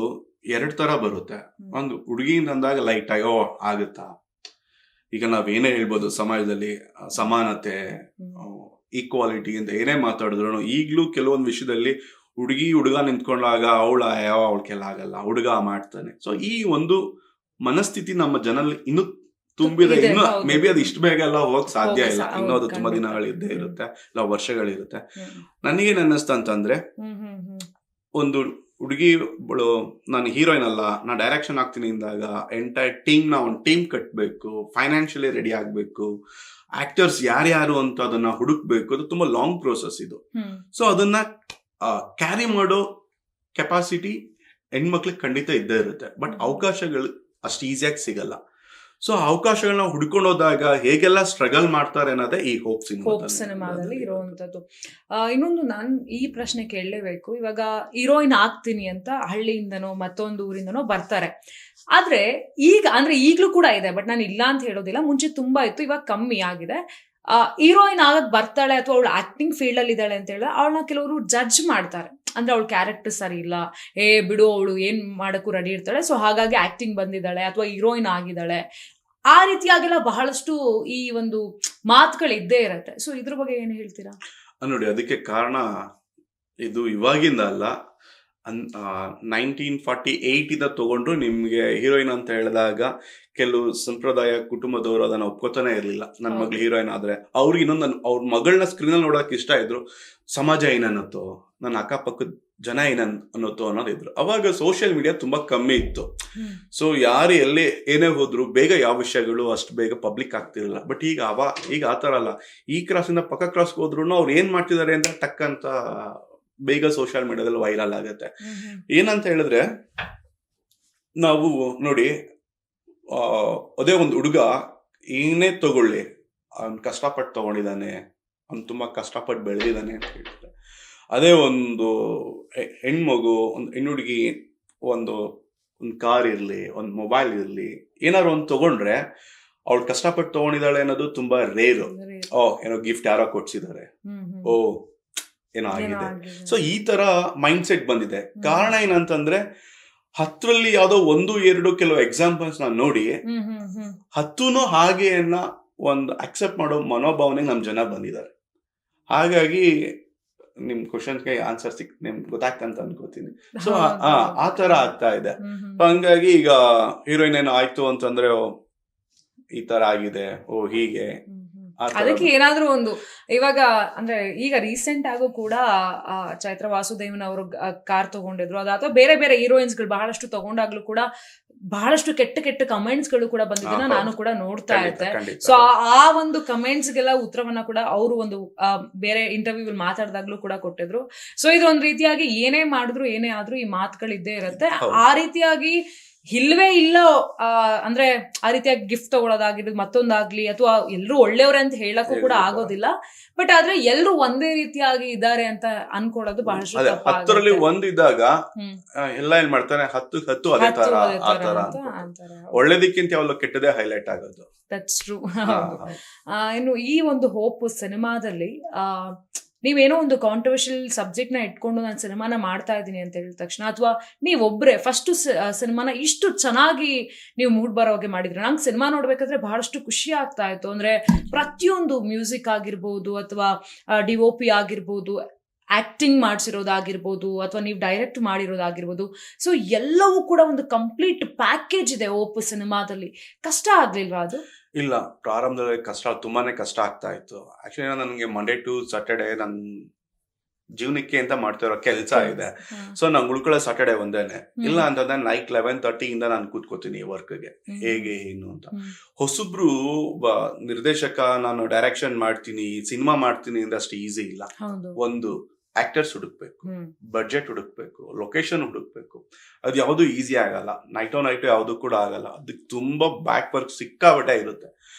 2 ತರ ಬರುತ್ತೆ. ಒಂದು ಹುಡುಗಿ ಅಂದಾಗ ಲೈಟ್ ಆಗಿ ಆಗುತ್ತಾ, ಈಗ ನಾವೇನೇ ಹೇಳ್ಬೋದು ಸಮಾಜದಲ್ಲಿ ಸಮಾನತೆ, ಈಕ್ವಾಲಿಟಿ ಅಂತ ಏನೇ ಮಾತಾಡಿದ್ರು ಈಗ್ಲೂ ಕೆಲವೊಂದು ವಿಷಯದಲ್ಲಿ ಹುಡುಗ ನಿಂತ್ಕೊಂಡಾಗ ಅವಳಕೆಲ್ಲ ಆಗಲ್ಲ, ಹುಡುಗ ಮಾಡ್ತಾನೆ. ಸೊ ಈ ಒಂದು ಮನಸ್ಥಿತಿ ನಮ್ಮ ಜನರಲ್ಲಿ ಇನ್ನು ತುಂಬಿದೆ. ಇನ್ನು ಮೇ ಬಿ ಅದು ಇಷ್ಟು ಬೇಗ ಎಲ್ಲ ಹೋಗಕ್ ಸಾಧ್ಯ ಇಲ್ಲ, ಇನ್ನೂ ಅದು ತುಂಬಾ ದಿನಗಳಿದ್ದೇ ಇರುತ್ತೆ, ಇಲ್ಲ ವರ್ಷಗಳಿರುತ್ತೆ. ನನಗೇನ್ ಅನ್ನಿಸ್ತಾ ಅಂತಂದ್ರೆ, ಒಂದು ಹುಡುಗಿ ನಾನು ಹೀರೋಯಿನ್ ಅಲ್ಲ, ನಾ ಡೈರೆಕ್ಷನ್ ಆಗ್ತೀನಿ ಇಂದಾಗ ಎಂಟೈರ್ ಒಂದು ಟೀಮ್ ಕಟ್ಬೇಕು, ಫೈನಾನ್ಷಿಯಲಿ ರೆಡಿ ಆಗ್ಬೇಕು, ಆಕ್ಟರ್ಸ್ ಯಾರ್ಯಾರು ಅಂತ ಅದನ್ನ ಹುಡುಕ್ಬೇಕು. ಅದು ತುಂಬಾ ಲಾಂಗ್ ಪ್ರೋಸೆಸ್ ಇದು. ಸೊ ಅದನ್ನ ಕ್ಯಾರಿ ಮಾಡೋ ಕೆಪಾಸಿಟಿ ಹೆಣ್ಮಕ್ಳಿಗೆ ಖಂಡಿತ ಇದ್ದೇ ಇರುತ್ತೆ. ಬಟ್ ಅವಕಾಶಗಳು ಅಷ್ಟು ಈಸಿಯಾಗಿ ಸಿಗಲ್ಲ. ಸೊ ಅವಕಾಶಗಳನ್ನ ಹುಡ್ಕೊಂಡು ಹೋದಾಗ ಹೇಗೆಲ್ಲ ಸ್ಟ್ರಗಲ್ ಮಾಡ್ತಾರೆ ಅನ್ನೋದೇ ಈ ಹೋಪ್ ಸಿನಿಮಾದಲ್ಲಿ ಇರುವಂತದ್ದು. ಇನ್ನೊಂದು ನಾನು ಈ ಪ್ರಶ್ನೆ ಕೇಳಲೇಬೇಕು. ಇವಾಗ ಹೀರೋಯಿನ್ ಆಗ್ತೀನಿ ಅಂತ ಹಳ್ಳಿಯಿಂದನೋ ಮತ್ತೊಂದು ಊರಿಂದನೋ ಬರ್ತಾರೆ. ಆದ್ರೆ ಈಗ್ಲೂ ಕೂಡ ಇದೆ, ಬಟ್ ನಾನು ಇಲ್ಲ ಅಂತ ಹೇಳೋದಿಲ್ಲ. ಮುಂಚೆ ತುಂಬಾ ಇತ್ತು, ಇವಾಗ ಕಮ್ಮಿ ಆಗಿದೆ. ಹೀರೋಯಿನ್ ಆಗಕ್ ಬರ್ತಾಳೆ ಅಥವಾ ಅವಳು ಆಕ್ಟಿಂಗ್ ಫೀಲ್ಡ್ ಅಲ್ಲಿ ಇದ್ದಾಳೆ ಅಂತ ಹೇಳಿದ್ರೆ ಅವಳನ್ನ ಕೆಲವರು ಜಡ್ಜ್ ಮಾಡ್ತಾರೆ. ಅಂದ್ರೆ ಅವಳ ಕ್ಯಾರೆಕ್ಟರ್ ಸರಿ ಇಲ್ಲ, ಬಿಡು ಅವಳು ಏನ್ ಮಾಡಕ್ಕೂ ರೆಡಿ ಇರ್ತಾಳೆ, ಸೊ ಹಾಗಾಗಿ ಆಕ್ಟಿಂಗ್ ಬಂದಿದ್ದಾಳೆ ಅಥವಾ ಹೀರೋಯಿನ್ ಆಗಿದ್ದಾಳೆ, ಆ ರೀತಿಯಾಗೆಲ್ಲ ಬಹಳಷ್ಟು ಈ ಒಂದು ಮಾತುಗಳು ಇದ್ದೇ ಇರತ್ತೆ. ಸೊ ಇದ್ರ ಬಗ್ಗೆ ಏನ್ ಹೇಳ್ತೀರಾ? ನೋಡಿ, ಅದಕ್ಕೆ ಕಾರಣ ಇದು ಇವಾಗಿಂದ ಅಲ್ಲ, 1948 ತಗೊಂಡ್ರು ನಿಮ್ಗೆ ಹೀರೋಯಿನ್ ಅಂತ ಹೇಳಿದಾಗ ಕೆಲವು ಸಂಪ್ರದಾಯ ಕುಟುಂಬದವರು ಅದನ್ನ ಒಪ್ಕೋತಾನೆ ಇರ್ಲಿಲ್ಲ. ನನ್ನ ಮಗಳು ಹೀರೋಯಿನ್ ಆದ್ರೆ ಅವ್ರಿಗೆ ಇನ್ನೊಂದು ಅವ್ರ ಮಗಳನ್ನ ಸ್ಕ್ರೀನ್ ಅಲ್ಲಿ ನೋಡಕ್ ಇಷ್ಟ ಇದ್ರು. ಸಮಾಜ ಏನನ್ನತ್ತೋ, ನನ್ನ ಅಕ್ಕಪಕ್ಕದ ಜನ ಅನ್ನೋದು ಅನ್ನೋದಿದ್ರು. ಅವಾಗ ಸೋಷಿಯಲ್ ಮೀಡಿಯಾ ತುಂಬಾ ಕಮ್ಮಿ ಇತ್ತು. ಸೊ ಯಾರು ಎಲ್ಲಿ ಏನೇ ಹೋದ್ರು ಬೇಗ ಯಾವ ವಿಷಯಗಳು ಅಷ್ಟು ಬೇಗ ಪಬ್ಲಿಕ್ ಆಗ್ತಿರಲಿಲ್ಲ. ಬಟ್ ಈಗ ಆ ತರ ಅಲ್ಲ. ಈ ಕ್ರಾಸ್ ಇಂದ ಪಕ್ಕ ಕ್ರಾಸ್ಗೆ ಹೋದ್ರು ಅವ್ರು ಏನ್ ಮಾಡ್ತಿದ್ದಾರೆ ಅಂತ ಟಕ್ ಅಂತ ಬೇಗ ಸೋಷಿಯಲ್ ಮೀಡಿಯಾದಲ್ಲಿ ವೈರಲ್ ಆಗುತ್ತೆ. ಏನಂತ ಹೇಳಿದ್ರೆ, ನಾವು ನೋಡಿ, ಅದೇ ಒಂದು ಹುಡುಗ ಏನೇ ತಗೊಳ್ಳಿ, ಅವ್ನು ಕಷ್ಟಪಟ್ಟು ತಗೊಂಡಿದ್ದಾನೆ, ಅವ್ನು ತುಂಬಾ ಕಷ್ಟಪಟ್ಟು ಬೆಳೆದಿದ್ದಾನೆ ಅಂತ ಹೇಳ್ತಾರೆ. ಅದೇ ಒಂದು ಹೆಣ್ಮಗು, ಒಂದು ಹೆಣ್ಣುಡುಗಿ ಒಂದು ಕಾರ್ ಇರ್ಲಿ, ಒಂದು ಮೊಬೈಲ್ ಇರ್ಲಿ, ಏನಾದ್ರು ಒಂದು ತಗೊಂಡ್ರೆ ಅವಳು ಕಷ್ಟಪಟ್ಟು ತಗೊಂಡಿದ್ದಾಳೆ ಅನ್ನೋದು ತುಂಬಾ ರೇರು. ಏನೋ ಗಿಫ್ಟ್ ಯಾರೋ ಕೊಡ್ಸಿದ್ದಾರೆ, ಏನೋ ಆಗಿದೆ. ಸೊ ಈ ತರ ಮೈಂಡ್ ಸೆಟ್ ಬಂದಿದೆ. ಕಾರಣ ಏನಂತಂದ್ರೆ, 10ರಲ್ಲಿ ಯಾವ್ದೋ 1-2 ಕೆಲವು ಎಕ್ಸಾಂಪಲ್ಸ್ ನಾನು ನೋಡಿ 10 ಹಾಗೆ ಒಂದು ಅಕ್ಸೆಪ್ಟ್ ಮಾಡೋ ಮನೋಭಾವನೆ ನಮ್ ಜನ ಬಂದಿದ್ದಾರೆ. ಹಾಗಾಗಿ ನಿಮ್ ಕ್ವಶನ್ಗೆ ಆನ್ಸರ್ ನಿಮ್ಗೆ ಗೊತ್ತಾಗ್ತಂತ ಅನ್ಕೋತೀನಿ. ಸೊ ಆ ತರ ಆಗ್ತಾ ಇದೆ. ಹಂಗಾಗಿ ಈಗ ಹೀರೋಯಿನ್ ಏನೋ ಆಯ್ತು ಅಂತಂದ್ರೆ ಈ ತರ ಆಗಿದೆ, ಹೀಗೆ ಅದಕ್ಕೆ ಏನಾದ್ರೂ ಒಂದು ಇವಾಗ ಅಂದ್ರೆ ಈಗ ರೀಸೆಂಟ್ ಆಗು ಕೂಡ ಚೈತ್ರ ವಾಸುದೇವನ್ ಅವರು ಕಾರ್ ತಗೊಂಡಿದ್ರು. ಅಥವಾ ಬೇರೆ ಬೇರೆ ಹೀರೋಯಿನ್ಸ್ ಗಳು ಬಹಳಷ್ಟು ತಗೊಂಡಾಗ್ಲೂ ಕೂಡ ಬಹಳಷ್ಟು ಕೆಟ್ಟ ಕಮೆಂಟ್ಸ್ ಗಳು ಕೂಡ ಬಂದಿದ್ದನ್ನ ನಾನು ಕೂಡ ನೋಡ್ತಾ ಇದ್ದೆ. ಸೊ ಆ ಒಂದು ಕಮೆಂಟ್ಸ್ ಗೆಲ್ಲ ಉತ್ತರವನ್ನ ಕೂಡ ಅವರು ಒಂದು ಬೇರೆ ಇಂಟರ್ವ್ಯೂ ಮಾತಾಡಿದಾಗ್ಲೂ ಕೂಡ ಕೊಟ್ಟಿದ್ರು. ಸೊ ಇದೊಂದ್ ರೀತಿಯಾಗಿ ಏನೇ ಮಾಡಿದ್ರು ಏನೇ ಆದ್ರೂ ಈ ಮಾತುಗಳು ಇದ್ದೇ ಇರುತ್ತೆ. ಆ ರೀತಿಯಾಗಿ ಇಲ್ವೇ ಇಲ್ಲ ಅಂದ್ರೆ ಆ ರೀತಿಯಾಗಿ ಗಿಫ್ಟ್ ತಗೊಳ್ಳೋದಾಗಿರ್ಬೋದು, ಮತ್ತೊಂದಾಗ್ಲಿ, ಅಥವಾ ಎಲ್ರು ಒಳ್ಳೆಯವ್ರೆ ಅಂತ ಹೇಳಕ್ಕೂ ಕೂಡ ಆಗೋದಿಲ್ಲ. ಬಟ್ ಆದ್ರೆ ಎಲ್ರು ಒಂದೇ ರೀತಿಯಾಗಿ ಇದ್ದಾರೆ ಅಂತ ಅನ್ಕೊಳ್ಳೋದು ಬಹಳಷ್ಟು 10ರಲ್ಲಿ ಒಂದಿದ್ದಾಗ ಎಲ್ಲ ಏನ್ ಮಾಡ್ತಾರೆ, 10 ಅದೇ ತರ ಒಳ್ಳೇದಕ್ಕಿಂತ ಯಾವ್ದು ಕೆಟ್ಟದೇ ಹೈಲೈಟ್ ಆಗೋದು. That's true. ಇನ್ನು ಈ ಒಂದು ಹೋಪ್ ಸಿನಿಮಾದಲ್ಲಿ ನೀವೇನೋ ಒಂದು ಕಾಂಟ್ರವರ್ಷಿಯಲ್ ಸಬ್ಜೆಕ್ಟ್ ನ ಇಟ್ಕೊಂಡು ನಾನು ಸಿನಿಮಾನ ಮಾಡ್ತಾ ಇದ್ದೀನಿ ಅಂತ ಹೇಳಿದ ತಕ್ಷಣ, ಅಥವಾ ನೀವೊಬ್ರೆ ಫಸ್ಟ್ ಸಿನಿಮಾನ ಇಷ್ಟು ಚೆನ್ನಾಗಿ ನೀವು ಮೂಡ್ ಬರೋಗೆ ಮಾಡಿದ್ರೆ, ನಂಗೆ ಸಿನಿಮಾ ನೋಡ್ಬೇಕಾದ್ರೆ ಬಹಳಷ್ಟು ಖುಷಿ ಆಗ್ತಾ ಇತ್ತು. ಅಂದ್ರೆ ಪ್ರತಿಯೊಂದು ಮ್ಯೂಸಿಕ್ ಆಗಿರ್ಬೋದು, ಅಥವಾ DOP ಆಗಿರ್ಬೋದು, ಆಕ್ಟಿಂಗ್ ಮಾಡಿಸಿರೋದಾಗಿರ್ಬೋದು, ಅಥವಾ ನೀವು ಡೈರೆಕ್ಟ್ ಮಾಡಿರೋದಾಗಿರ್ಬೋದು, ಸೊ ಎಲ್ಲವೂ ಕೂಡ ಒಂದು ಕಂಪ್ಲೀಟ್ ಪ್ಯಾಕೇಜ್ ಇದೆ ಓಪ್ ಸಿನಿಮಾದಲ್ಲಿ. ಕಷ್ಟ ಆಗ್ಲಿಲ್ವಾ ಅದು? ಇಲ್ಲ, ಪ್ರಾರಂಭದಲ್ಲಿ ತುಂಬಾನೇ ಕಷ್ಟ ಆಗ್ತಾ ಇತ್ತು. ಆಕ್ಚುಲಿ ನನಗೆ ಮಂಡೇ ಟು ಸ್ಯಾಟರ್ಡೆ ನನ್ನ ಜೀವನಕ್ಕೆ ಅಂತ ಮಾಡ್ತಿರೋ ಕೆಲಸ ಇದೆ. ಸೊ ನಂಗೆ ಉಳ್ಕೊಳ್ಳೋ ಸ್ಯಾಟರ್ಡೆ ಒಂದೇನೆ. ಇಲ್ಲ ಅಂತಂದ್ರೆ ನೈಟ್ 11:30 ನಾನು ಕೂತ್ಕೋತೀನಿ ವರ್ಕ್ಗೆ, ಹೇಗೆ ಏನು ಅಂತ. ಹೊಸಬ್ರು ನಿರ್ದೇಶಕ ನಾನು ಡೈರೆಕ್ಷನ್ ಮಾಡ್ತೀನಿ, ಸಿನಿಮಾ ಮಾಡ್ತೀನಿ ಅಂದ್ರೆ ಅಷ್ಟು ಈಸಿ ಇಲ್ಲ. ಒಂದು ಆಕ್ಟರ್ಸ್ ಹುಡುಕ್ಬೇಕು, ಬಡ್ಜೆಟ್ ಹುಡುಕ್ಬೇಕು, ಲೊಕೇಶನ್ ಹುಡುಕ್ಬೇಕು. ಅದು ಯಾವುದು ಈಸಿ ಆಗಲ್ಲ. ನೈಟು ಯಾವುದು ಕೂಡ ಆಗಲ್ಲ. ಅದಕ್ಕೆ ತುಂಬಾ ಬ್ಯಾಕ್ ವರ್ಕ್ ಸಿಕ್ಕಾಬಟ್ಟೆ ಇರುತ್ತೆ.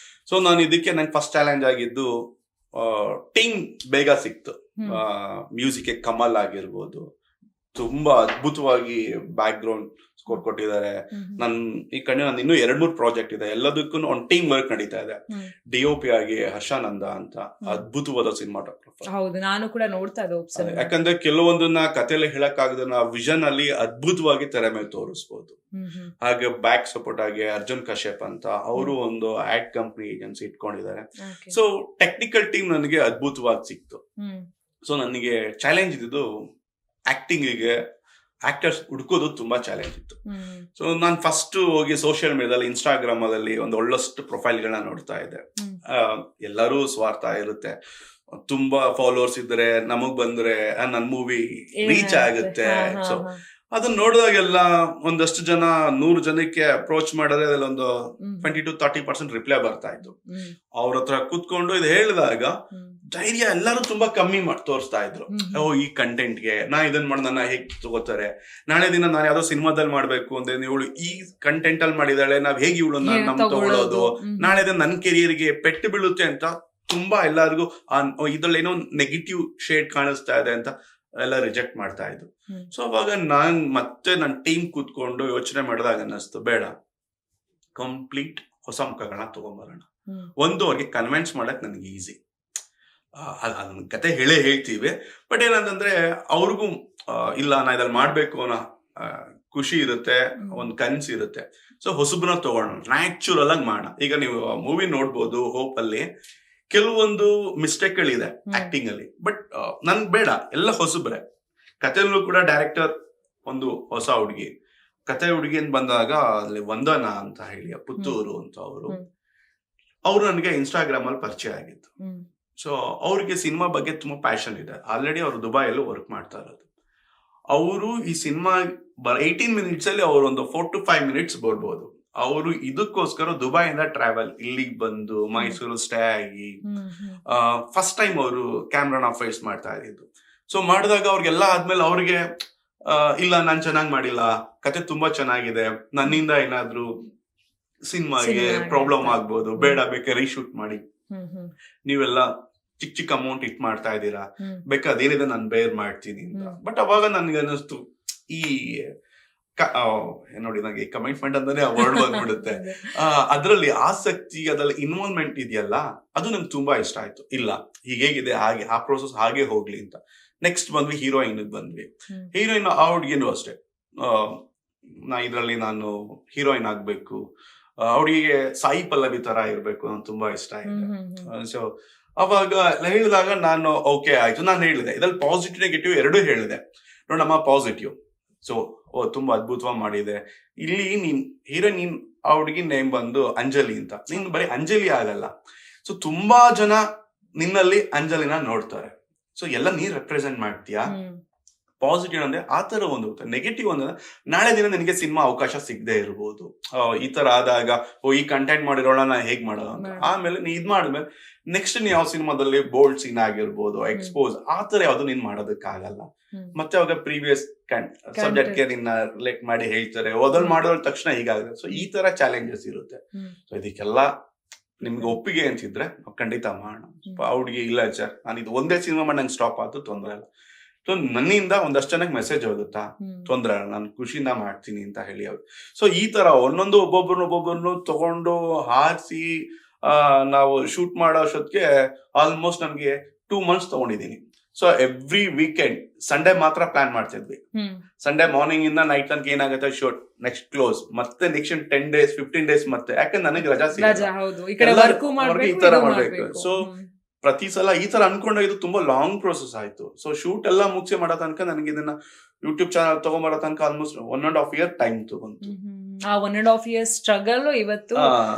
ಸೊ ನಾನು ಇದಕ್ಕೆ ನಂಗೆ ಫಸ್ಟ್ ಚಾಲೆಂಜ್ ಆಗಿದ್ದು ಟೀಮ್ ಬೇಗ ಸಿಕ್ತು. ಮ್ಯೂಸಿಕ್ ಕಮಲ್ ಆಗಿರ್ಬೋದು, ತುಂಬಾ ಅದ್ಭುತವಾಗಿ ಬ್ಯಾಕ್ ಗ್ರೌಂಡ್ ಸ್ಕೋರ್ ಕೊಟ್ಟಿದ್ದಾರೆ. ನನ್ ಈ ಕಡೆ ನಾನು ಇನ್ನೂ 2-3 ಪ್ರಾಜೆಕ್ಟ್ ಇದೆ, ಎಲ್ಲದಕ್ಕೂ ಒಂದು ಟೀಮ್ ವರ್ಕ್ ನಡೀತಾ ಇದೆ. DOP ಆಗಿ ಹರ್ಷಾನಂದ ಅಂತ ಅದ್ಭುತವಾದ ಸಿನಿಮಾಟೋಗ್ರಫರ್. ಹೌದು, ನಾನು ಕೂಡ ನೋಡ್ತಾ ಇದ್ದೆ. ಯಾಕಂದ್ರೆ ಕೆಲವೊಂದನ್ನ ಕಥೆಯಲ್ಲಿ ಹೇಳಕ್ ಆಗದನ್ನ ವಿಷನ್ ಅಲ್ಲಿ ಅದ್ಭುತವಾಗಿ ತೆರೆ ಮೇಲೆ ತೋರಿಸಬಹುದು. ಹಾಗೆ ಬ್ಯಾಕ್ ಸಪೋರ್ಟ್ ಆಗಿ ಅರ್ಜುನ್ ಕಶ್ಯಪ್ ಅಂತ ಅವರು ಒಂದು ಆಡ್ ಕಂಪನಿ ಏಜೆನ್ಸಿ ಇಟ್ಕೊಂಡಿದ್ದಾರೆ. ಸೊ ಟೆಕ್ನಿಕಲ್ ಟೀಮ್ ನನಗೆ ಅದ್ಭುತವಾಗಿ ಸಿಕ್ತು. ಸೊ ನನಗೆ ಚಾಲೆಂಜ್ ಇದ್ದು ಆಕ್ಟಿಂಗಿಗೆ ಆಕ್ಟರ್ಸ್ ಹುಡ್ಕೋದು ತುಂಬಾ ಚಾಲೆಂಜ್ ಇತ್ತು. ಸೊ ನಾನು ಫಸ್ಟ್ ಹೋಗಿ ಸೋಷಿಯಲ್ ಮೀಡಿಯಾದಲ್ಲಿ ಇನ್ಸ್ಟಾಗ್ರಾಮ್ ಅಲ್ಲಿ ಒಂದು ಒಳ್ಳಷ್ಟು ಪ್ರೊಫೈಲ್ಗಳನ್ನ ನೋಡ್ತಾ ಇದ್ದೆ. ಎಲ್ಲರೂ ಸ್ವಾರ್ಥ ಇರುತ್ತೆ, ತುಂಬಾ ಫಾಲೋವರ್ಸ್ ಇದ್ರೆ ನಮಗ್ ಬಂದ್ರೆ ನನ್ ಮೂವಿ ರೀಚ್ ಆಗುತ್ತೆ. ಸೊ ಅದನ್ನ ನೋಡಿದಾಗೆಲ್ಲ ಒಂದಷ್ಟು ಜನ 100 ಜನಕ್ಕೆ ಅಪ್ರೋಚ್ ಮಾಡಿದ್ರೆ ಅದ್ರಲ್ಲಿ ಒಂದು 20-30% ರಿಪ್ಲೈ ಬರ್ತಾ ಇತ್ತು. ಅವ್ರ ಹತ್ರ ಕೂತ್ಕೊಂಡು ಇದು ಹೇಳಿದಾಗ ಧೈರ್ಯ ಎಲ್ಲರೂ ತುಂಬಾ ಕಮ್ಮಿ ತೋರಿಸ್ತಾ ಇದ್ರು. ಈ ಕಂಟೆಂಟ್ಗೆ ನಾ ಇದನ್ ಮಾಡಿ ನನ್ನ ಹೇಗ್ ತಗೋತಾರೆ, ನಾಳೆ ದಿನ ನಾನು ಯಾವ್ದೋ ಸಿನಿಮಾದಲ್ಲಿ ಮಾಡ್ಬೇಕು ಅಂದ್ರೆ ಇವಳು ಈ ಕಂಟೆಂಟ್ ಅಲ್ಲಿ ಮಾಡಿದಾಳೆ, ನಾವ್ ಹೇಗೆ ಇವಳು ನಮ್ ತಗೊಳ್ಳೋದು, ನಾಳೆ ದಿನ ನನ್ ಕೆರಿಯರ್ಗೆ ಪೆಟ್ಟು ಬೀಳುತ್ತೆ ಅಂತ ತುಂಬಾ ಎಲ್ಲರಿಗೂ ಇದ್ರಲ್ಲಿ ಏನೋ ನೆಗೆಟಿವ್ ಶೇಡ್ ಕಾಣಿಸ್ತಾ ಇದೆ ಅಂತ ಎಲ್ಲ ರಿಜೆಕ್ಟ್ ಮಾಡ್ತಾ ಇದ್ರು. ಸೊ ಅವಾಗ ನಾನ್ ಮತ್ತೆ ನನ್ನ ಟೀಮ್ ಕೂತ್ಕೊಂಡು ಯೋಚನೆ ಮಾಡಿದಾಗ ಅನ್ನಿಸ್ತು, ಬೇಡ, ಕಂಪ್ಲೀಟ್ ಹೊಸ ಮುಖಗಳನ್ನ ತಗೊಂಬರೋಣ. ಅವ್ರಿಗೆ ಕನ್ವಿನ್ಸ್ ಮಾಡಕ್ ನನಗೆ ಈಸಿ, ಅದನ್ನ ಕತೆ ಹೇಳ್ತೀವಿ. ಬಟ್ ಏನಂತಂದ್ರೆ ಅವ್ರಿಗೂ ಇಲ್ಲ ನಾ ಇದ್ರಲ್ಲಿ ಮಾಡ್ಬೇಕು ಅನ್ನೋ ಖುಷಿ ಇರುತ್ತೆ, ಒಂದ್ ಕನ್ಸು ಇರುತ್ತೆ. ಸೊ ಹೊಸಬ್ನ ತಗೊಳ್ಳೋಣ, ನ್ಯಾಚುರಲ್ ಆಗಿ ಮಾಡೋಣ. ಈಗ ನೀವು ಮೂವಿ ನೋಡ್ಬೋದು, ಹೋಪ್ ಅಲ್ಲಿ ಕೆಲವೊಂದು ಮಿಸ್ಟೇಕ್ಗಳಿದೆ ಆಕ್ಟಿಂಗ್ ಅಲ್ಲಿ, ಬಟ್ ನನ್ ಬೇಡ, ಎಲ್ಲ ಹೊಸಬ್ರೆ. ಕಥೆಯಲ್ಲೂ ಕೂಡ ಡೈರೆಕ್ಟರ್ ಒಂದು ಹೊಸ ಹುಡುಗಿ, ಕತೆ ಹುಡುಗಿ ಅಂತ ಬಂದಾಗ ಅಲ್ಲಿ ವಂದನಾ ಅಂತ ಹೇಳಿ ಪುತ್ತೂರು ಅಂತ ಅವರು ನನಗೆ ಇನ್ಸ್ಟಾಗ್ರಾಮ್ ಅಲ್ಲಿ ಪರಿಚಯ ಆಗಿತ್ತು. ಸೊ ಅವ್ರಿಗೆ ಸಿನಿಮಾ ಬಗ್ಗೆ ತುಂಬಾ ಪ್ಯಾಷನ್ ಇದೆ. ಆಲ್ರೆಡಿ ಅವರು ದುಬೈಯಲ್ಲೂ ವರ್ಕ್ ಮಾಡ್ತಾ ಇರೋದು. ಅವರು ಈ ಸಿನಿಮಾ 18 ಮಿನಿಟ್ಸ್ ಅಲ್ಲಿ ಅವರು ಒಂದು 4 to 5 ಮಿನಿಟ್ಸ್ ಬರ್ಬೋದು. ಅವರು ಇದಕ್ಕೋಸ್ಕರ ದುಬೈಯಿಂದ ಟ್ರಾವೆಲ್ ಇಲ್ಲಿಗೆ ಬಂದು ಮೈಸೂರು ಸ್ಟೇ ಆಗಿ ಫಸ್ಟ್ ಟೈಮ್ ಅವರು ಕ್ಯಾಮ್ರಾನ ಫೇಸ್ ಮಾಡ್ತಾ ಇದ್ದು. ಸೊ ಮಾಡಿದಾಗ ಅವ್ರಿಗೆಲ್ಲ ಆದ್ಮೇಲೆ ಅವ್ರಿಗೆ ಇಲ್ಲ ನಾನ್ ಚೆನ್ನಾಗ್ ಮಾಡಿಲ್ಲ, ಕತೆ ತುಂಬಾ ಚೆನ್ನಾಗಿದೆ, ನನ್ನಿಂದ ಏನಾದ್ರು ಸಿನಿಮಾಗೆ ಪ್ರಾಬ್ಲಮ್ ಆಗ್ಬೋದು, ಬೇಡ ಬೇಕಾದ್ರೆ ರೀಶೂಟ್ ಮಾಡಿ, ನೀವೆಲ್ಲ ಚಿಕ್ಕ ಅಮೌಂಟ್ ಇಟ್ ಮಾಡ್ತಾ ಇದ್ದೀರಾ, ಬೇಕಾದ್ರೆ ಅದೇನಿದೆ ನಾನು ಬೇರ್ ಮಾಡ್ತೀನಿ ಅಂತ. ಬಟ್ ಅವಾಗ ನನ್ಗೆ ಅನ್ನಿಸ್ತು, ಈ ನೋಡಿ ನಂಗೆ ಕಮಿಟ್ಮೆಂಟ್ ಅಂತಾನೆ ವರ್ಡ್ ಬಂದ್ಬಿಡುತ್ತೆ, ಅದ್ರಲ್ಲಿ ಆಸಕ್ತಿ, ಅದ್ರಲ್ಲಿ ಇನ್ವಾಲ್ವ್ಮೆಂಟ್ ಇದೆಯಲ್ಲ, ಅದು ನಂಗೆ ತುಂಬಾ ಇಷ್ಟ ಆಯ್ತು. ಇಲ್ಲ ಹೀಗೇಗಿದೆ ಹಾಗೆ ಆ ಪ್ರೋಸೆಸ್ ಹಾಗೆ ಹೋಗ್ಲಿ ಅಂತ. ನೆಕ್ಸ್ಟ್ ಬಂದ್ವಿ ಹೀರೋಯಿನ್ ಬಂದ್ವಿ. ಹೀರೋಯಿನ್ ಆ ಹುಡುಗಿನೂ ಅಷ್ಟೇ, ಇದ್ರಲ್ಲಿ ನಾನು ಹೀರೋಯಿನ್ ಆಗ್ಬೇಕು, ಅವಳಿಗೆ ಸಾಯಿ ಪಲ್ಲವಿ ತರ ಇರ್ಬೇಕು ಅಂತ ತುಂಬಾ ಇಷ್ಟ ಆಯ್ತು. ಸೊ ಅವಾಗ ಹೇಳಿದಾಗ ನಾನು ಓಕೆ ಆಯ್ತು, ನಾನು ಹೇಳಿದೆ ಇದ್ರಲ್ಲಿ ಪಾಸಿಟಿವ್ ನೆಗೆಟಿವ್ ಎರಡೂ ಹೇಳಿದೆ. ನೋಡಮ್ಮ ಪಾಸಿಟಿವ್, ಸೊ ತುಂಬಾ ಅದ್ಭುತವಾಗಿ ಮಾಡಿದೆ. ಇಲ್ಲಿ ನೀನ್ ಹೀರೋಯಿನ್ ಆ ಹುಡುಗಿ ನೇಮ್ ಬಂದು ಅಂಜಲಿ ಅಂತ, ನೀನ್ ಬರೀ ಅಂಜಲಿ ಆಗಲ್ಲ, ಸೊ ತುಂಬಾ ಜನ ನಿನ್ನಲ್ಲಿ ಅಂಜಲಿನ ನೋಡ್ತಾರೆ. ಸೊ ಎಲ್ಲ ನೀನ್ ರೆಪ್ರೆಸೆಂಟ್ ಮಾಡ್ತೀಯಾ. ಪಾಸಿಟಿವ್ ಅಂದ್ರೆ ಆ ತರ ಒಂದು, ನೆಗೆಟಿವ್ ಅಂದ್ರೆ ನಾಳೆ ದಿನ ನಿನಗೆ ಸಿನಿಮಾ ಅವಕಾಶ ಸಿಗದೆ ಇರ್ಬೋದು. ಈ ತರ ಆದಾಗ ಈ ಕಂಟೆಂಟ್ ಮಾಡಿರೋಣ ನಾ ಹೇಗ್ ಮಾಡೋದು ಅಂತ. ಆಮೇಲೆ ನೀ ಇದ್ ಮಾಡಿದ್ಮೇಲೆ ನೆಕ್ಸ್ಟ್ ನೀ ಯಾವ ಸಿನಿಮಾದಲ್ಲಿ ಬೋಲ್ಡ್ ಸೀನ್ ಆಗಿರ್ಬೋದು, ಎಕ್ಸ್ಪೋಸ್ ಆ ತರ ಯಾವ್ದು ನೀನ್ ಮಾಡೋದಕ್ಕಾಗಲ್ಲ. ಮತ್ತೆ ಅವಾಗ ಪ್ರೀವಿಯಸ್ ಸಬ್ಜೆಕ್ಟ್ ಗೆ ನಿನ್ನ ರಿಲೇಟ್ ಮಾಡಿ ಹೇಳ್ತಾರೆ, ಅದ್ರಲ್ಲಿ ಮಾಡೋದ್ರ ತಕ್ಷಣ ಹೀಗಾಗುತ್ತೆ. ಸೊ ಈ ತರ ಚಾಲೆಂಜಸ್ ಇರುತ್ತೆ. ಸೊ ಇದಕ್ಕೆಲ್ಲ ನಿಮ್ಗೆ ಒಪ್ಪಿಗೆ ಅಂತಿದ್ರೆ ಖಂಡಿತ ಮಾಡೋಣ. ಹುಡುಗಿ ಇಲ್ಲ ಸರ್ ನಾನು ಇದು ಒಂದೇ ಸಿನಿಮಾ ಮಾಡಿ ನಂಗೆ ಸ್ಟಾಪ್ ಆಯ್ತು, ತೊಂದ್ರೆ ಇಲ್ಲ. ಸೊ ನನ್ನಿಂದ ಒಂದಷ್ಟು ಜನಕ್ಕೆ ಮೆಸೇಜ್ ಹೋಗುತ್ತಾ, ತೊಂದ್ರೆ ಇಲ್ಲ, ನಾನು ಖುಷಿಯಿಂದ ಮಾಡ್ತೀನಿ ಅಂತ ಹೇಳಿ ಅವ್ರು. ಸೊ ಈ ತರ ಒಂದೊಂದು ಒಬ್ಬೊಬ್ಬರನ್ನು ತಗೊಂಡು ಹಾರಿಸಿ ನಾವು ಶೂಟ್ ಮಾಡೋ ಅಷ್ಟೊತ್ತಿಗೆ ಆಲ್ಮೋಸ್ಟ್ ನನ್ಗೆ 2 months ತಗೊಂಡಿದ್ದೀನಿ. ಸೊ ಎವ್ರಿ ವೀಕೆಂಡ್ ಸಂಡೇ ಮಾತ್ರ ಪ್ಲಾನ್ ಮಾಡ್ತಿದ್ವಿ. ಸಂಡೇ ಮಾರ್ನಿಂಗ್ ಇಂದ ನೈಟ್ ತನಕ ಏನಾಗುತ್ತೆ ಶೂಟ್, ನೆಕ್ಸ್ಟ್ ಕ್ಲೋಸ್, ಮತ್ತೆ ನೆಕ್ಸ್ಟ್ 10 days 15 days ಮತ್ತೆ, ಯಾಕಂದ್ರೆ ನನಗೆ ರಜಾ ಸಿಗುತ್ತೆ, ಈ ತರ ಮಾಡ್ಬೇಕು. ಸೊ ಪ್ರತಿ ಸಲ ಈ ತರ ಅನ್ಕೊಂಡಾಗ ತುಂಬಾ ಲಾಂಗ್ ಪ್ರೋಸೆಸ್ ಆಯ್ತು. ಸೊ ಶೂಟ್ ಎಲ್ಲ ಮುಗಿಸಿ ಮಾಡೋ ತನಕ ನನಗೆ ಇದನ್ನ ಯೂಟ್ಯೂಬ್ ಚಾನಲ್ ತಗೊಂಬರೋ ತನಕ ಆಲ್ಮೋಸ್ಟ್ 1.5 year ಟೈಮ್ ತಗೊಂತು. ಆ 1.5 years ಸ್ಟ್ರಗಲ್ ಇವತ್ತು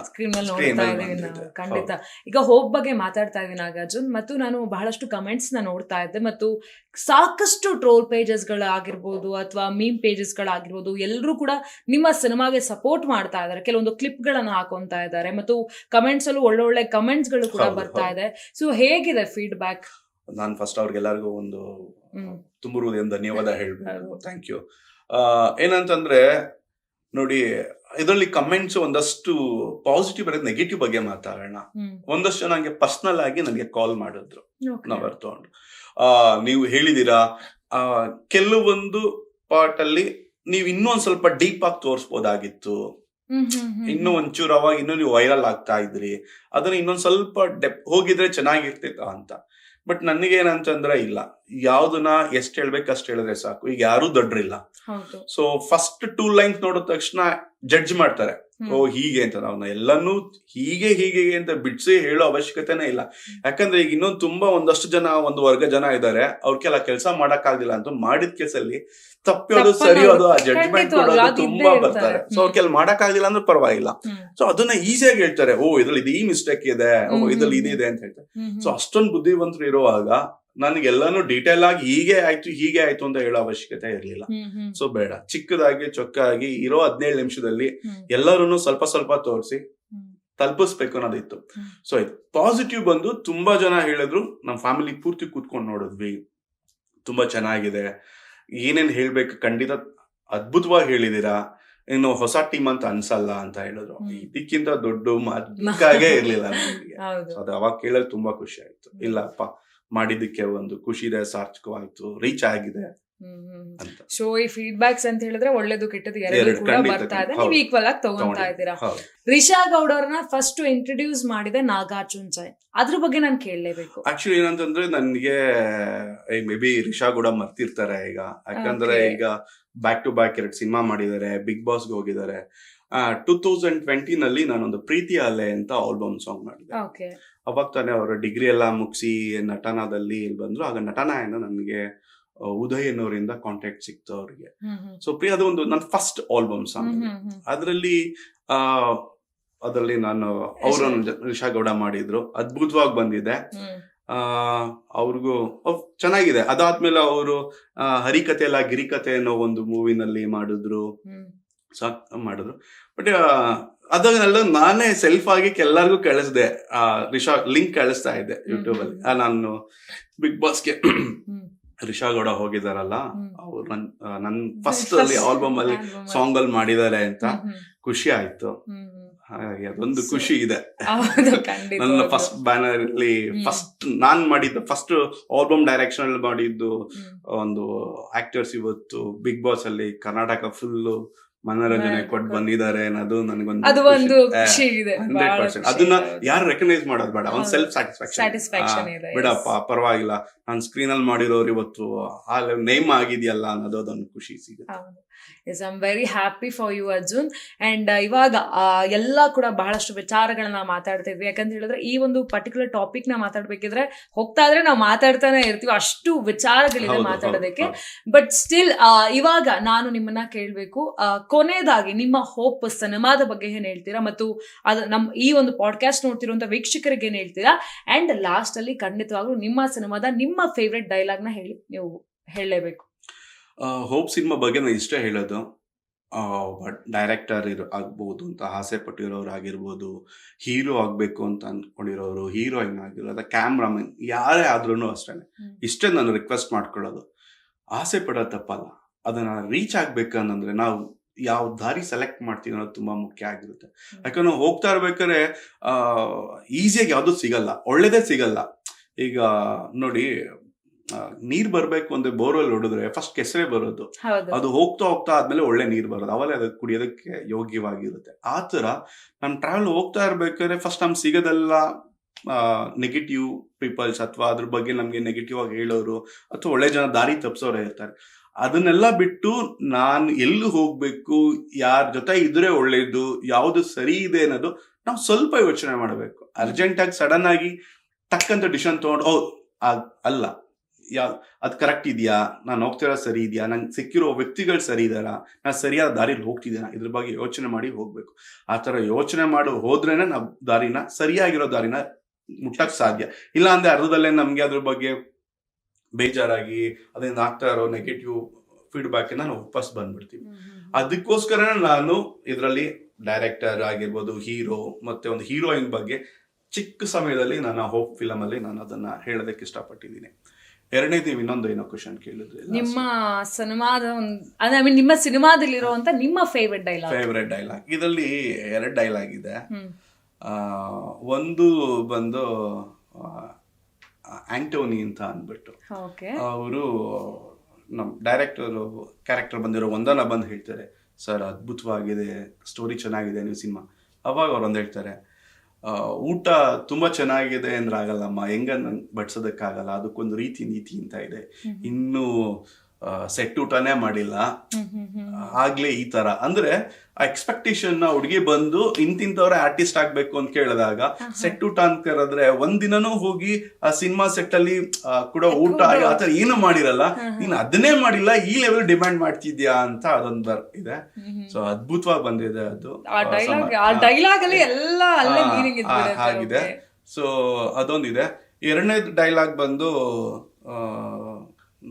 ಸ್ಕ್ರೀನ್ ಮೇಲೆ ನೋಡ್ತಾ ಇದೀವಿ ನಾವು. ಖಂಡಿತ. ಈಗ ಹೋಪ್ ಬಗ್ಗೆ ಮಾತಾಡ್ತಾ ಇದೀವಿ ನಾಗಾರ್ಜುನ್, ಮತ್ತು ನಾನು ಬಹಳಷ್ಟು ಕಮೆಂಟ್ಸ್ ನ ನೋಡ್ತಾ ಇದ್ದೆ, ಮತ್ತು ಸಾಕಷ್ಟು ಟ್ರೋಲ್ ಪೇಜಸ್ ಗಳಾಗಿರ್ಬೋದು ಅಥವಾ ಮೀಮ್ ಪೇಜಸ್ ಗಳಾಗಿರ್ಬೋದು, ಎಲ್ಲರೂ ಕೂಡ ನಿಮ್ಮ ಸಿನಿಮಾಗೆ ಸಪೋರ್ಟ್ ಮಾಡ್ತಾ ಇದ್ದಾರೆ. ಕೆಲವೊಂದು ಕ್ಲಿಪ್ ಗಳನ್ನ ಹಾಕೊಂತಾ ಇದ್ದಾರೆ, ಮತ್ತು ಕಮೆಂಟ್ಸ್ ಅಲ್ಲೂ ಒಳ್ಳೊಳ್ಳೆ ಕಮೆಂಟ್ಸ್ ಗಳು ಕೂಡ ಬರ್ತಾ ಇದೆ. ಸೊ ಹೇಗಿದೆ ಫೀಡ್ಬ್ಯಾಕ್? ನಾನು ಫಸ್ಟ್ ಅವ್ರಿಗೆಲ್ಲರಿಗೂ ಒಂದು ತುಂಬುವುದೇನು ಧನ್ಯವಾದ ಹೇಳ್ಬೇಕು. Thank you. ಏನಂತಂದ್ರೆ ನೋಡಿ, ಇದರಲ್ಲಿ ಕಮೆಂಟ್ಸ್ ಒಂದಷ್ಟು ಪಾಸಿಟಿವ್ ಬರೋದು, ನೆಗೆಟಿವ್ ಬಗ್ಗೆ ಮಾತಾಡೋಣ. ಒಂದಷ್ಟು ಜನ ನಂಗೆ ಪರ್ಸನಲ್ ಆಗಿ ನನಗೆ ಕಾಲ್ ಮಾಡಿದ್ರು, ನಾವು ತಗೊಂಡು ನೀವು ಹೇಳಿದೀರಾ ಕೆಲವೊಂದು ಪಾರ್ಟ್ ಅಲ್ಲಿ ನೀವು ಇನ್ನೊಂದ್ ಸ್ವಲ್ಪ ಡೀಪ್ ಆಗಿ ತೋರಿಸಬಹುದಾಗಿತ್ತು, ಇನ್ನೂ ಒಂಚೂರು ಅವಾಗ ಇನ್ನೂ ನೀವು ವೈರಲ್ ಆಗ್ತಾ ಇದ್ರಿ, ಅದನ್ನ ಇನ್ನೊಂದ್ ಸ್ವಲ್ಪ ಹೋಗಿದ್ರೆ ಚೆನ್ನಾಗಿರ್ತಿತ್ತ ಅಂತ. ಬಟ್ ನನಗೇನಂತಂದ್ರೆ ಇಲ್ಲ, ಯಾವ್ದನ್ನ ಎಷ್ಟ್ ಹೇಳ್ಬೇಕು ಅಷ್ಟ್ ಹೇಳಿದ್ರೆ ಸಾಕು. ಈಗ ಯಾರು ದೊಡ್ಡರಿಲ್ಲ. ಸೊ ಫಸ್ಟ್ 2 ಲೈನ್ಸ್ ನೋಡಿದ ತಕ್ಷಣ ಜಡ್ಜ್ ಮಾಡ್ತಾರೆ, ಓ ಹೀಗೆ ಅಂತ. ನಾವು ಎಲ್ಲಾನು ಹೀಗೆ ಹೀಗೆ ಅಂತ ಬಿಡ್ಸಿ ಹೇಳೋ ಅವಶ್ಯಕತೆನೇ ಇಲ್ಲ. ಯಾಕಂದ್ರೆ ಈಗ ಇನ್ನೊಂದು ತುಂಬಾ ಒಂದಷ್ಟು ಜನ, ಒಂದು ವರ್ಗ ಜನ ಇದ್ದಾರೆ, ಅವ್ರಿಗೆಲ್ಲ ಕೆಲಸ ಮಾಡಕ್ ಆಗಿಲ್ಲ ಅಂತ ಮಾಡಿದ ಕೆಲಸಲ್ಲಿ ತಪ್ಪೋದು ಸರಿಯೋದು ಆ ಜಡ್ಜ್ಮೆಂಟ್ ಕೊಡೋದು ತುಂಬಾ ಬರ್ತಾರೆ. ಸೊ ಅವ್ರ ಕೆಲ ಮಾಡಕ್ ಆಗಿಲ್ಲ ಅಂದ್ರೆ ಪರವಾಗಿಲ್ಲ. ಸೊ ಅದನ್ನ ಈಸಿಯಾಗಿ ಹೇಳ್ತಾರೆ, ಓ ಇದ್ರಲ್ಲಿ ಇದು ಈ ಮಿಸ್ಟೇಕ್ ಇದೆ, ಓ ಇದ್ರಲ್ಲಿ ಇದಿದೆ ಅಂತ ಹೇಳ್ತಾರೆ. ಸೊ ಅಷ್ಟೊಂದು ಬುದ್ಧಿವಂತರು ಇರುವಾಗ ನನಗೆಲ್ಲಾನು ಡೀಟೇಲ್ ಆಗಿ ಹೀಗೆ ಆಯ್ತು ಅಂತ ಹೇಳೋ ಅವಶ್ಯಕತೆ ಇರ್ಲಿಲ್ಲ. ಸೊ ಬೇಡ, ಚಿಕ್ಕದಾಗಿ ಚೊಕ್ಕಾಗಿ ಇರೋ 17 ನಿಮಿಷದಲ್ಲಿ ಎಲ್ಲರೂ ಸ್ವಲ್ಪ ಸ್ವಲ್ಪ ತೋರಿಸಿ ತಲುಪಿಸ್ಬೇಕು ಅನ್ನೋದಿತ್ತು. ಸೊ ಪಾಸಿಟಿವ್ ಬಂದು ತುಂಬಾ ಜನ ಹೇಳಿದ್ರು, ನಮ್ಮ ಫ್ಯಾಮಿಲಿ ಪೂರ್ತಿ ಕೂತ್ಕೊಂಡು ನೋಡಿದ್ವಿ, ತುಂಬಾ ಚೆನ್ನಾಗಿದೆ, ಏನೇನ್ ಹೇಳ್ಬೇಕು ಖಂಡಿತ ಅದ್ಭುತವಾಗಿ ಹೇಳಿದೀರಾ, ಇನ್ನು ಹೊಸ ಟೀಮ್ ಅಂತ ಅನ್ಸಲ್ಲ ಅಂತ ಹೇಳಿದ್ರು. ಇದಕ್ಕಿಂತ ದೊಡ್ಡ ಮಾತಾಗೇ ಇರ್ಲಿಲ್ಲ ನಮಗೆ. ಅದು ಅವಾಗ ಕೇಳಲು ತುಂಬಾ ಖುಷಿ ಆಯ್ತು. ಇಲ್ಲಪ್ಪ, ಮಾಡಿದ್ದಕ್ಕೆ ಒಂದು ಖುಷಿ ಇದೆ, ಸಾರ್ಥಕವಾಯ್ತು, ರೀಚ್ ಆಗಿದೆ ಅಂತ. ಸೊ ಈ ಫೀಡ್ಬ್ಯಾಕ್ಸ್ ಅಂತ ಹೇಳಿದ್ರೆ ಒಳ್ಳೇದು ಕೆಟ್ಟದ್ದು ಎರಡು ಕೂಡ ಬರ್ತಾ ಇದೆ, ನೀವು ಈಕ್ವಲ್ ಆಗಿ ತಗೊಂತಾ ಇದ್ದೀರಾ. ರಿಷಾ ಗೌಡ ಅವ್ರನ್ನ ಫಸ್ಟ್ ಇಂಟ್ರೊಡ್ಯೂಸ್ ಮಾಡಿದೆ ನಾಗಾರ್ಜುನ್ ಜೈ, ಅದ್ರ ಬಗ್ಗೆ ನಾನು ಕೇಳಲೇಬೇಕು. ಆಕ್ಚುಲಿ ಏನಂತಂದ್ರೆ ನನಗೆ ಮೇ ಬಿ ರಿಷಾ ಗೌಡ ಮರ್ತಿರ್ತಾರೆ ಈಗ, ಯಾಕಂದ್ರೆ ಈಗ ಬ್ಯಾಕ್ ಟು ಬ್ಯಾಕ್ 2 ಸಿನಿಮಾ ಮಾಡಿದ್ದಾರೆ, ಬಿಗ್ ಬಾಸ್ಗೆ ಹೋಗಿದ್ದಾರೆ. 2020 ನಲ್ಲಿ ನಾನೊಂದು ಪ್ರೀತಿ ಅಲೆ ಅಂತ ಆಲ್ಬಮ್ ಸಾಂಗ್ ಮಾಡಿದೆ. ಅವಾಗ ತಾನೇ ಅವರು ಡಿಗ್ರಿ ಎಲ್ಲ ಮುಗಿಸಿ ನಟನದಲ್ಲಿ ಇಲ್ಲಿ ಬಂದ್ರು. ಆಗ ನಟನ ಏನೋ ನನಗೆ ಉದಯ್ ಅನ್ನೋರಿಂದ ಕಾಂಟ್ಯಾಕ್ಟ್ ಸಿಕ್ತು ಅವ್ರಿಗೆ. ಸೊ ಅದು ಒಂದು ನನ್ನ ಫಸ್ಟ್ ಆಲ್ಬಮ್ ಸಾಂಗ್. ಅದರಲ್ಲಿ ನಾನು ಅವರು ರಿಷಾ ಗೌಡ ಮಾಡಿದ್ರು, ಅದ್ಭುತವಾಗಿ ಬಂದಿದೆ. ಅವ್ರಿಗೂ ಚೆನ್ನಾಗಿದೆ. ಅದಾದ್ಮೇಲೆ ಅವರು ಹರಿಕತೆ ಎಲ್ಲ ಗಿರಿಕತೆ ಅನ್ನೋ ಒಂದು ಮೂವಿನಲ್ಲಿ ಮಾಡಿದ್ರು. ಬಟ್ ಅದನ್ನೆಲ್ಲ ನಾನೇ ಸೆಲ್ಫ್ ಆಗಿ ಎಲ್ಲರಿಗೂ ಕಳಿಸ್ದೆ, ರಿಷಾ ಲಿಂಕ್ ಕಳಿಸ್ತಾ ಇದ್ದೆ ಯೂಟ್ಯೂಬ್ ಅಲ್ಲಿ. ನಾನು ಬಿಗ್ ಬಾಸ್ಗೆ ರಿಷಾ ಗೌಡ ಹೋಗಿದಾರಲ್ಲ, ಅವ್ರು ನನ್ ಫಸ್ಟ್ ಅಲ್ಲಿ ಆಲ್ಬಮ್ ಅಲ್ಲಿ ಸಾಂಗ್ ಅಲ್ಲಿ ಮಾಡಿದ್ದಾರೆ ಅಂತ ಖುಷಿ ಆಯ್ತು. ಅದೊಂದು ಖುಷಿ ಇದೆ. ನನ್ನ ಫಸ್ಟ್ ಬ್ಯಾನರ್ ಅಲ್ಲಿ ಫಸ್ಟ್ ನಾನ್ ಮಾಡಿದ್ದು, ಫಸ್ಟ್ ಆಲ್ಬಮ್ ಡೈರೆಕ್ಷನ್ ಅಲ್ಲಿ ಮಾಡಿದ್ದು ಒಂದು ಆಕ್ಟರ್ಸ್ ಇವತ್ತು ಬಿಗ್ ಬಾಸ್ ಅಲ್ಲಿ ಕರ್ನಾಟಕ ಫುಲ್ ಮನೋರಂಜನೆ ಕೊಟ್ಟು ಬಂದಿದ್ದಾರೆ ಅನ್ನೋದು ನನಗೊಂದು ಖುಷಿ ಇದೆ. 100% ಅದನ್ನ ಯಾರು ರೆಕಗ್ನೈಸ್ ಮಾಡೋದು ಬೇಡ, ಒಂದು ಸೆಲ್ಫ್ ಸ್ಯಾಟಿಸ್ಫ್ಯಾಕ್ಷನ್ ಬಿಡಪ್ಪ, ಪರವಾಗಿಲ್ಲ, ನಾನು ಸ್ಕ್ರೀನ್ ಅಲ್ಲಿ ಮಾಡಿರೋರು ಇವತ್ತು ಆ ನೇಮ್ ಆಗಿದೆಯಲ್ಲ ಅನ್ನೋದು ಅದೊಂದು ಖುಷಿ ಸಿಗುತ್ತೆ. Yes, I am very happy for you Arjun. And ಇವಾಗ ಎಲ್ಲ ಕೂಡ ಬಹಳಷ್ಟು ವಿಚಾರಗಳನ್ನ ಮಾತಾಡ್ತಾ ಇದ್ವಿ. ಯಾಕಂತ ಹೇಳಿದ್ರೆ ಈ ಒಂದು ಪರ್ಟಿಕ್ಯುಲರ್ ಟಾಪಿಕ್ ನ ಮಾತಾಡ್ಬೇಕಿದ್ರೆ ಹೋಗ್ತಾ ಇದ್ರೆ ನಾವು ಮಾತಾಡ್ತಾನೆ ಇರ್ತೀವಿ, ಅಷ್ಟು ವಿಚಾರಗಳಿದೆ ಮಾತಾಡೋದಕ್ಕೆ. ಬಟ್ ಸ್ಟಿಲ್ ಇವಾಗ ನಾನು ನಿಮ್ಮನ್ನ ಕೇಳ್ಬೇಕು, ಕೊನೆಯದಾಗಿ ನಿಮ್ಮ ಹೋಪ್ ಸಿನಿಮಾದ ಬಗ್ಗೆ ಏನ್ ಹೇಳ್ತೀರಾ, ಮತ್ತು ಅದು ಈ ಒಂದು ಪಾಡ್ಕಾಸ್ಟ್ ನೋಡ್ತಿರುವಂತ ವೀಕ್ಷಕರಿಗೆ ಏನ್ ಹೇಳ್ತೀರಾ? ಅಂಡ್ ಲಾಸ್ಟ್ ಅಲ್ಲಿ ಖಂಡಿತವಾಗ್ಲೂ ನಿಮ್ಮ ಸಿನಿಮಾದ ನಿಮ್ಮ ಫೇವ್ರೆಟ್ ಡೈಲಾಗ್ ನ ಹೇಳಿ, ನೀವು ಹೇಳಲೇಬೇಕು. ಹೋಪ್ ಸಿನಿಮಾ ಬಗ್ಗೆ ನಾನು ಇಷ್ಟೇ ಹೇಳೋದು, ಡೈರೆಕ್ಟರ್ ಆಗ್ಬೋದು ಅಂತ ಆಸೆ ಪಟ್ಟಿರೋರು ಆಗಿರ್ಬೋದು, ಹೀರೋ ಆಗ್ಬೇಕು ಅಂತ ಅನ್ಕೊಂಡಿರೋರು, ಹೀರೋಯಿನ್ ಆಗಿರೋದು, ಕ್ಯಾಮ್ರಾಮನ್ ಯಾರೇ ಆದ್ರೂ ಅಷ್ಟೇ, ಇಷ್ಟೇ ನಾನು ರಿಕ್ವೆಸ್ಟ್ ಮಾಡ್ಕೊಳ್ಳೋದು. ಆಸೆ ಪಡೋದು ತಪ್ಪಲ್ಲ, ಅದನ್ನ ರೀಚ್ ಆಗ್ಬೇಕಂದ್ರೆ ನಾವು ಯಾವ ದಾರಿ ಸೆಲೆಕ್ಟ್ ಮಾಡ್ತೀವಿ ಅನ್ನೋದು ತುಂಬಾ ಮುಖ್ಯ ಆಗಿರುತ್ತೆ. ಯಾಕಂದ್ರೆ ನಾವು ಹೋಗ್ತಾ ಇರ್ಬೇಕಾದ್ರೆ ಈಸಿಯಾಗಿ ಯಾವ್ದು ಸಿಗಲ್ಲ, ಒಳ್ಳೇದೇ ಸಿಗಲ್ಲ. ಈಗ ನೋಡಿ, ನೀರ್ ಬರ್ಬೇಕು ಅಂದ್ರೆ ಬೋರ್ವೆಲ್ ಹೊಡಿದ್ರೆ ಫಸ್ಟ್ ಕೆಸರೆ ಬರೋದು, ಅದು ಹೋಗ್ತಾ ಹೋಗ್ತಾ ಆದ್ಮೇಲೆ ಒಳ್ಳೆ ನೀರ್ ಬರೋದು, ಅವಾಗಲೇ ಅದಕ್ಕೆ ಕುಡಿಯೋದಕ್ಕೆ ಯೋಗ್ಯವಾಗಿರುತ್ತೆ. ಆ ತರ ನಮ್ ಟ್ರಾವೆಲ್ ಹೋಗ್ತಾ ಇರ್ಬೇಕಾದ್ರೆ ಫಸ್ಟ್ ನಮ್ಗೆ ಸಿಗೋದೆಲ್ಲ ನೆಗೆಟಿವ್ ಪೀಪಲ್ಸ್, ಅಥವಾ ಅದ್ರ ಬಗ್ಗೆ ನಮ್ಗೆ ನೆಗೆಟಿವ್ ಆಗಿ ಹೇಳೋರು, ಅಥವಾ ಒಳ್ಳೆ ಜನ ದಾರಿ ತಪ್ಪಿಸೋರೇ ಇರ್ತಾರೆ. ಅದನ್ನೆಲ್ಲ ಬಿಟ್ಟು ನಾನು ಎಲ್ಲಿ ಹೋಗ್ಬೇಕು, ಯಾರ ಜೊತೆ ಇದ್ರೆ ಒಳ್ಳೇದು, ಯಾವ್ದು ಸರಿ ಇದೆ ಅನ್ನೋದು ನಾವು ಸ್ವಲ್ಪ ಯೋಚನೆ ಮಾಡಬೇಕು. ಅರ್ಜೆಂಟ್ ಆಗಿ ಸಡನ್ ಆಗಿ ಟಕ್ಕಂತ ಡಿಸಿಷನ್ ತಗೊಂಡು ಅಲ್ಲ, ಅದ್ ಕರೆಕ್ಟ್ ಇದೆಯಾ, ನಾನು ಹೋಗ್ತಿರೋ ಸರಿ ಇದೆಯಾ, ನಂಗೆ ಸಿಕ್ಕಿರೋ ವ್ಯಕ್ತಿಗಳು ಸರಿ ಇದಾರ, ನಾನು ಸರಿಯಾದ ದಾರಿಲಿ ಹೋಗ್ತಿದ್ದೀನ, ಇದ್ರ ಬಗ್ಗೆ ಯೋಚನೆ ಮಾಡಿ ಹೋಗ್ಬೇಕು. ಆ ತರ ಯೋಚನೆ ಮಾಡಿ ಹೋದ್ರೇನೆ ನಾವು ದಾರಿನ, ಸರಿಯಾಗಿರೋ ದಾರಿನ ಮುಟ್ಟಕ್ ಸಾಧ್ಯ. ಇಲ್ಲ ಅಂದ್ರೆ ಅರ್ಧದಲ್ಲೇ ನಮ್ಗೆ ಅದ್ರ ಬಗ್ಗೆ ಬೇಜಾರಾಗಿ ಅದರಿಂದ ಆಗ್ತಾ ಇರೋ ನೆಗೆಟಿವ್ ಫೀಡ್ಬ್ಯಾಕ್ ನಾವು ವಾಪಸ್ ಬಂದ್ಬಿಡ್ತೀವಿ. ಅದಕ್ಕೋಸ್ಕರ ನಾನು ಇದರಲ್ಲಿ ಡೈರೆಕ್ಟರ್ ಆಗಿರ್ಬೋದು, ಹೀರೋ ಮತ್ತೆ ಒಂದು ಹೀರೋಯಿನ್ ಬಗ್ಗೆ ಚಿಕ್ಕ ಸಮಯದಲ್ಲಿ ನಾನು ಹೋಪ್ ಫಿಲಮ್ ಅಲ್ಲಿ ನಾನು ಅದನ್ನ ಹೇಳೋದಕ್ಕೆ ಇಷ್ಟಪಟ್ಟಿದ್ದೀನಿ. ಎರಡನೇದು ಇನ್ನೊಂದು ಏನೋ ಕ್ವಶನ್ ಕೇಳಿದ್ರೆ, ನಿಮ್ಮ ಸಿನಿಮಾದ ನಿಮ್ಮ ಸಿನಿಮಾದಲ್ಲಿರುವಂತ ನಿಮ್ಮ ಫೇವ್ರೆಟ್ ಡೈಲಾಗ್. ಇದರಲ್ಲಿ 2 ಡೈಲಾಗ್ ಇದೆ. ಒಂದು ಬಂದು ಆಂಟೋನಿ ಅಂತ ಅಂದ್ಬಿಟ್ಟು, ಅವರು ನಮ್ಮ ಡೈರೆಕ್ಟರ್ ಕ್ಯಾರೆಕ್ಟರ್ ಬಂದಿರೋ ವಂದನ ಬಂದು ಹೇಳ್ತಾರೆ, ಸರ್ ಅದ್ಭುತವಾಗಿದೆ, ಸ್ಟೋರಿ ಚೆನ್ನಾಗಿದೆ ನೀವು ಸಿನಿಮಾ. ಅವಾಗ ಅವ್ರು ಒಂದು ಹೇಳ್ತಾರೆ, ಊಟ ತುಂಬ ಚೆನ್ನಾಗಿದೆ ಅಂದ್ರೆ ಆಗಲ್ಲಮ್ಮ, ಹೆಂಗ ನಂಗೆ ಬಡ್ಸೋದಕ್ಕಾಗಲ್ಲ, ಅದಕ್ಕೊಂದು ರೀತಿ ನೀತಿ ಅಂತ ಇದೆ, ಇನ್ನೂ ಸೆಟ್ ಊಟನೇ ಮಾಡಿಲ್ಲ, ಆಗ್ಲೇ ಈ ತರ ಅಂದ್ರೆ ಆ ಎಕ್ಸ್ಪೆಕ್ಟೇಷನ್ ನ ಹುಡುಗಿ ಬಂದು ಇಂತಿಂತವ್ರೆ ಆರ್ಟಿಸ್ಟ್ ಆಗ್ಬೇಕು ಅಂತ ಕೇಳಿದಾಗ ಸೆಟ್ ಊಟ ಅಂತ ಕರೆದ್ರೆ ಒಂದಿನನೂ ಹೋಗಿ ಆ ಸಿನಿಮಾ ಸೆಟ್ ಅಲ್ಲಿ ಕೂಡ ಊಟ ಆತರ ಏನು ಮಾಡಿರಲ್ಲ, ನೀನ್ ಅದನ್ನೇ ಮಾಡಿಲ್ಲ, ಈ ಲೆವೆಲ್ ಡಿಮ್ಯಾಂಡ್ ಮಾಡ್ತಿದ್ಯಾ ಅಂತ ಅದೊಂದು ಇದೆ. ಸೊ ಅದ್ಭುತವಾಗಿ ಬಂದಿದೆ ಅದು, ಹಾಗಿದೆ. ಸೊ ಅದೊಂದಿದೆ. ಎರಡನೇ ಡೈಲಾಗ್ ಬಂದು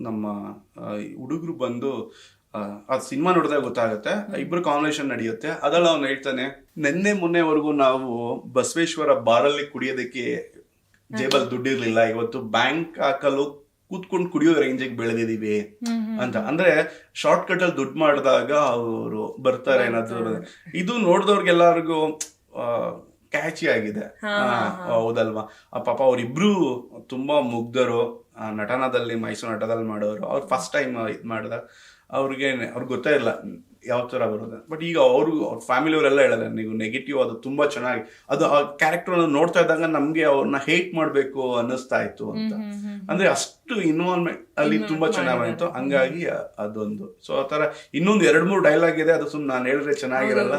ನಮ್ಮ ಹುಡುಗರು ಬಂದು ಆ ಸಿನಿಮಾ ನೋಡಿದಾಗ ಗೊತ್ತಾಗುತ್ತೆ, ಇಬ್ರು ಕಾಂಬಿನೇಷನ್ ನಡೆಯುತ್ತೆ. ಅದೆಲ್ಲ ಅವ್ನು ಹೇಳ್ತಾನೆ, ನಿನ್ನೆ ಮೊನ್ನೆವರೆಗೂ ನಾವು ಬಸವೇಶ್ವರ ಬಾರಲ್ಲಿ ಕುಡಿಯೋದಕ್ಕೆ ಜೇಬಲ್ ದುಡ್ಡಿರ್ಲಿಲ್ಲ, ಇವತ್ತು ಬ್ಯಾಂಕ್ ಹಾಕಲು ಕೂತ್ಕೊಂಡು ಕುಡಿಯೋ ರೇಂಜಿಗೆ ಬೆಳೆದಿದೀವಿ ಅಂತ. ಅಂದ್ರೆ ಶಾರ್ಟ್ ಕಟ್ ಅಲ್ಲಿ ದುಡ್ಡು ಮಾಡಿದಾಗ ಅವರು ಬರ್ತಾರೆ ಏನಾದ್ರು. ಇದು ನೋಡಿದವ್ರಿಗೆಲ್ಲರಿಗೂ ಕ್ಯಾಚಿ ಆಗಿದೆ, ಹೌದಲ್ವಾ? ಪಾಪ ಅವ್ರಿಬ್ರು ತುಂಬಾ ಮುಗ್ಧರು, ನಟನದಲ್ಲಿ ಮೈಸೂರು ನಟದಲ್ಲಿ ಮಾಡೋರು. ಅವ್ರು ಫಸ್ಟ್ ಟೈಮ್ ಇದು ಮಾಡಿದಾಗ ಅವ್ರಿಗೆ ಗೊತ್ತೇ ಇಲ್ಲ ಯಾವ ತರ ಬರೋದು. ಬಟ್ ಈಗ ಅವ್ರ ಫ್ಯಾಮಿಲಿ ಅವರೆಲ್ಲ ಹೇಳಿದ್ರೆ, ನೀವು ನೆಗೆಟಿವ್ ಅದು ತುಂಬಾ ಚೆನ್ನಾಗಿ, ಅದು ಆ ಕ್ಯಾರೆಕ್ಟರ್ ನೋಡ್ತಾ ಇದ್ದಾಗ ನಮ್ಗೆ ಅವ್ರನ್ನ ಹೇಟ್ ಮಾಡ್ಬೇಕು ಅನ್ನಿಸ್ತಾ ಇತ್ತು ಅಂತ. ಅಂದ್ರೆ ಅಷ್ಟು ಇನ್ವಾಲ್ವ್ಮೆಂಟ್ ಅಲ್ಲಿ ತುಂಬಾ ಚೆನ್ನಾಗಿತ್ತು. ಹಂಗಾಗಿ ಅದೊಂದು. ಸೊ ಆ ತರ ಇನ್ನೊಂದು 2-3 ಡೈಲಾಗ್ ಇದೆ, ಅದು ಸುಮ್ಮನೆ ನಾನು ಹೇಳಿದ್ರೆ ಚೆನ್ನಾಗಿರಲ್ಲ,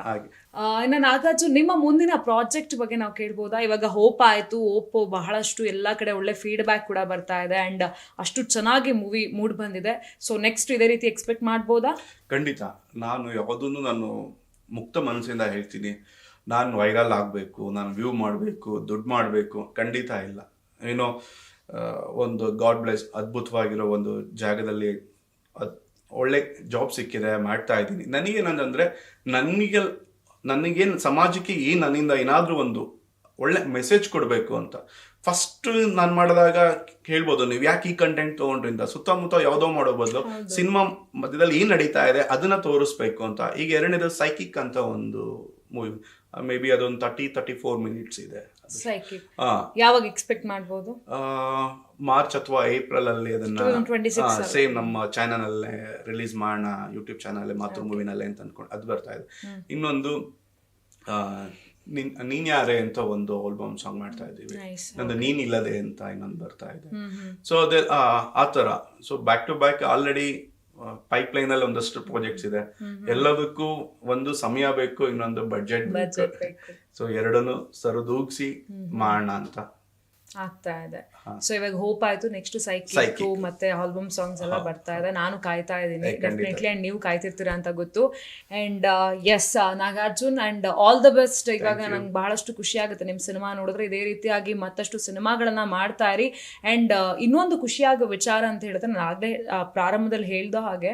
ಹಾಗೆ. ಇನ್ನು ನಾಗಾರ್ಜುನ್, ನಿಮ್ಮ ಮುಂದಿನ ಪ್ರಾಜೆಕ್ಟ್ ಬಗ್ಗೆ ನಾವು ಕೇಳ್ಬೋದಾ? ಇವಾಗ ಹೋಪ್ ಆಯ್ತು, ಓಪೋ ಬಹಳಷ್ಟು ಎಲ್ಲಾ ಕಡೆ ಒಳ್ಳೆ ಫೀಡ್ಬ್ಯಾಕ್ ಕೂಡ ಬರ್ತಾ ಇದೆ ಅಂಡ್ ಅಷ್ಟು ಚೆನ್ನಾಗಿ ಮೂವಿ ಮೂಡ್ ಬಂದಿದೆ. ಸೊ ನೆಕ್ಸ್ಟ್ ಇದೇ ರೀತಿ ಎಕ್ಸ್ಪೆಕ್ಟ್ ಮಾಡ್ಬೋದಾ? ಖಂಡಿತ. ನಾನು ಯಾವುದನ್ನು ನಾನು ಮುಕ್ತ ಮನಸ್ಸಿಂದ ಹೇಳ್ತೀನಿ, ನಾನು ವೈರಲ್ ಆಗಬೇಕು, ನಾನು ವ್ಯೂ ಮಾಡಬೇಕು, ದುಡ್ಡು ಮಾಡಬೇಕು, ಖಂಡಿತ ಇಲ್ಲ. ಏನೋ ಒಂದು ಗಾಡ್ ಬ್ಲೆಸ್ ಅದ್ಭುತವಾಗಿರೋ ಒಂದು ಜಾಗದಲ್ಲಿ ಒಳ್ಳೆ ಜಾಬ್ ಸಿಕ್ಕಿದೆ, ಮಾಡ್ತಾ ಇದ್ದೀನಿ. ನನಗೇನಂದ್ರೆ ನನಗೇನು ಸಮಾಜಕ್ಕೆ ನನ್ನಿಂದ ಏನಾದರೂ ಒಂದು ಒಳ್ಳೆ ಮೆಸೇಜ್ ಕೊಡಬೇಕು ಅಂತ. ಫಸ್ಟ್ ನಾನು ಮಾಡಿದಾಗ ಹೇಳ್ಬೋದು, ನೀವು ಯಾಕೆ ಈ ಕಂಟೆಂಟ್ ತೊಗೊಂಡ್ರಿಂದ ಸುತ್ತಮುತ್ತ ಯಾವುದೋ ಮಾಡೋ ಬದಲು ಸಿನಿಮಾ ಮಧ್ಯದಲ್ಲಿ ಏನು ನಡೀತಾ ಇದೆ ಅದನ್ನ ತೋರಿಸ್ಬೇಕು ಅಂತ. ಈಗ ಎರಡನೇದು ಸೈಕಿಕ್ ಅಂತ ಒಂದು ಮೂವಿ, ಮೇ ಬಿ ಅದೊಂದು 30-34 ಮಿನಿಟ್ಸ್ ಇದೆ. ಯಾವಾಗ ಎಕ್ಸ್ಪೆಕ್ಟ್ ಮಾಡ್ಬೋದು? ಮಾರ್ಚ್ ಅಥವಾ ಏಪ್ರಿಲ್ ಅಲ್ಲಿ ಅದನ್ನ ಸೇಮ್ ನಮ್ಮ ಚಾನಲ್ ಅಲ್ಲೇ ರಿಲೀಸ್ ಮಾಡೋಣ, ಯೂಟ್ಯೂಬ್ ಚಾನಲ್ ಮಾತೃ ಮೂವಿನಲ್ಲೇ ಅಂತ ಅನ್ಕೊಂಡು ಅದು ಬರ್ತಾ ಇದೆ. ಇನ್ನೊಂದು ನೀನ್ ಯಾರೇ ಅಂತ ಒಂದು ಆಲ್ಬಮ್ ಸಾಂಗ್ ಮಾಡ್ತಾ ಇದ್ದೀವಿ. ನಂದು ನೀನ್ ಇಲ್ಲದೆ ಅಂತ ಇನ್ನೊಂದು ಬರ್ತಾ ಇದೆ. ಸೊ ಅದೇ ಆ ತರ. So back to back already pipeline ಅಲ್ಲಿ ಒಂದಷ್ಟು ಪ್ರಾಜೆಕ್ಟ್ಸ್ ಇದೆ. ಎಲ್ಲದಕ್ಕೂ ಒಂದು ಸಮಯ ಬೇಕು, ಇನ್ನೊಂದು ಬಡ್ಜೆಟ್ ಬೇಕು. ಸೊ ಎರಡನ್ನು ಸರಿದೂಗಿಸಿ ಮಾಡೋಣ ಅಂತ ಆಗ್ತಾ ಇದೆ. ಸೊ ಇವಾಗ ಹೋಪ್ ಆಯ್ತು, ನೆಕ್ಸ್ಟ್ ಸೈಕಿಕ್ ಮತ್ತೆ ಆಲ್ಬಮ್ ಸಾಂಗ್ಸ್ ಎಲ್ಲ ಬರ್ತಾ ಇದೆ. ನಾನು ಕಾಯ್ತಾ ಇದ್ದೀನಿ ಡೆಫಿನೆಟ್ಲಿ, ಅಂಡ್ ನೀವು ಕಾಯ್ತಿರ್ತೀರಾ ಅಂತ ಗೊತ್ತು. And yes Nagarjun, and all the best. ಇವಾಗ ನಂಗೆ ಬಹಳಷ್ಟು ಖುಷಿ ಆಗುತ್ತೆ ನಿಮ್ಮ ಸಿನಿಮಾ ನೋಡಿದ್ರೆ. ಇದೇ ರೀತಿಯಾಗಿ ಮತ್ತಷ್ಟು ಸಿನಿಮಾಗಳನ್ನ ಮಾಡ್ತಾ ಇರಿ. ಅಂಡ್ ಇನ್ನೊಂದು ಖುಷಿಯಾಗೋ ವಿಚಾರ ಅಂತ ಹೇಳಿದ್ರೆ, ನಾನು ಆಗಲೇ ಪ್ರಾರಂಭದಲ್ಲಿ ಹೇಳ್ದೋ ಹಾಗೆ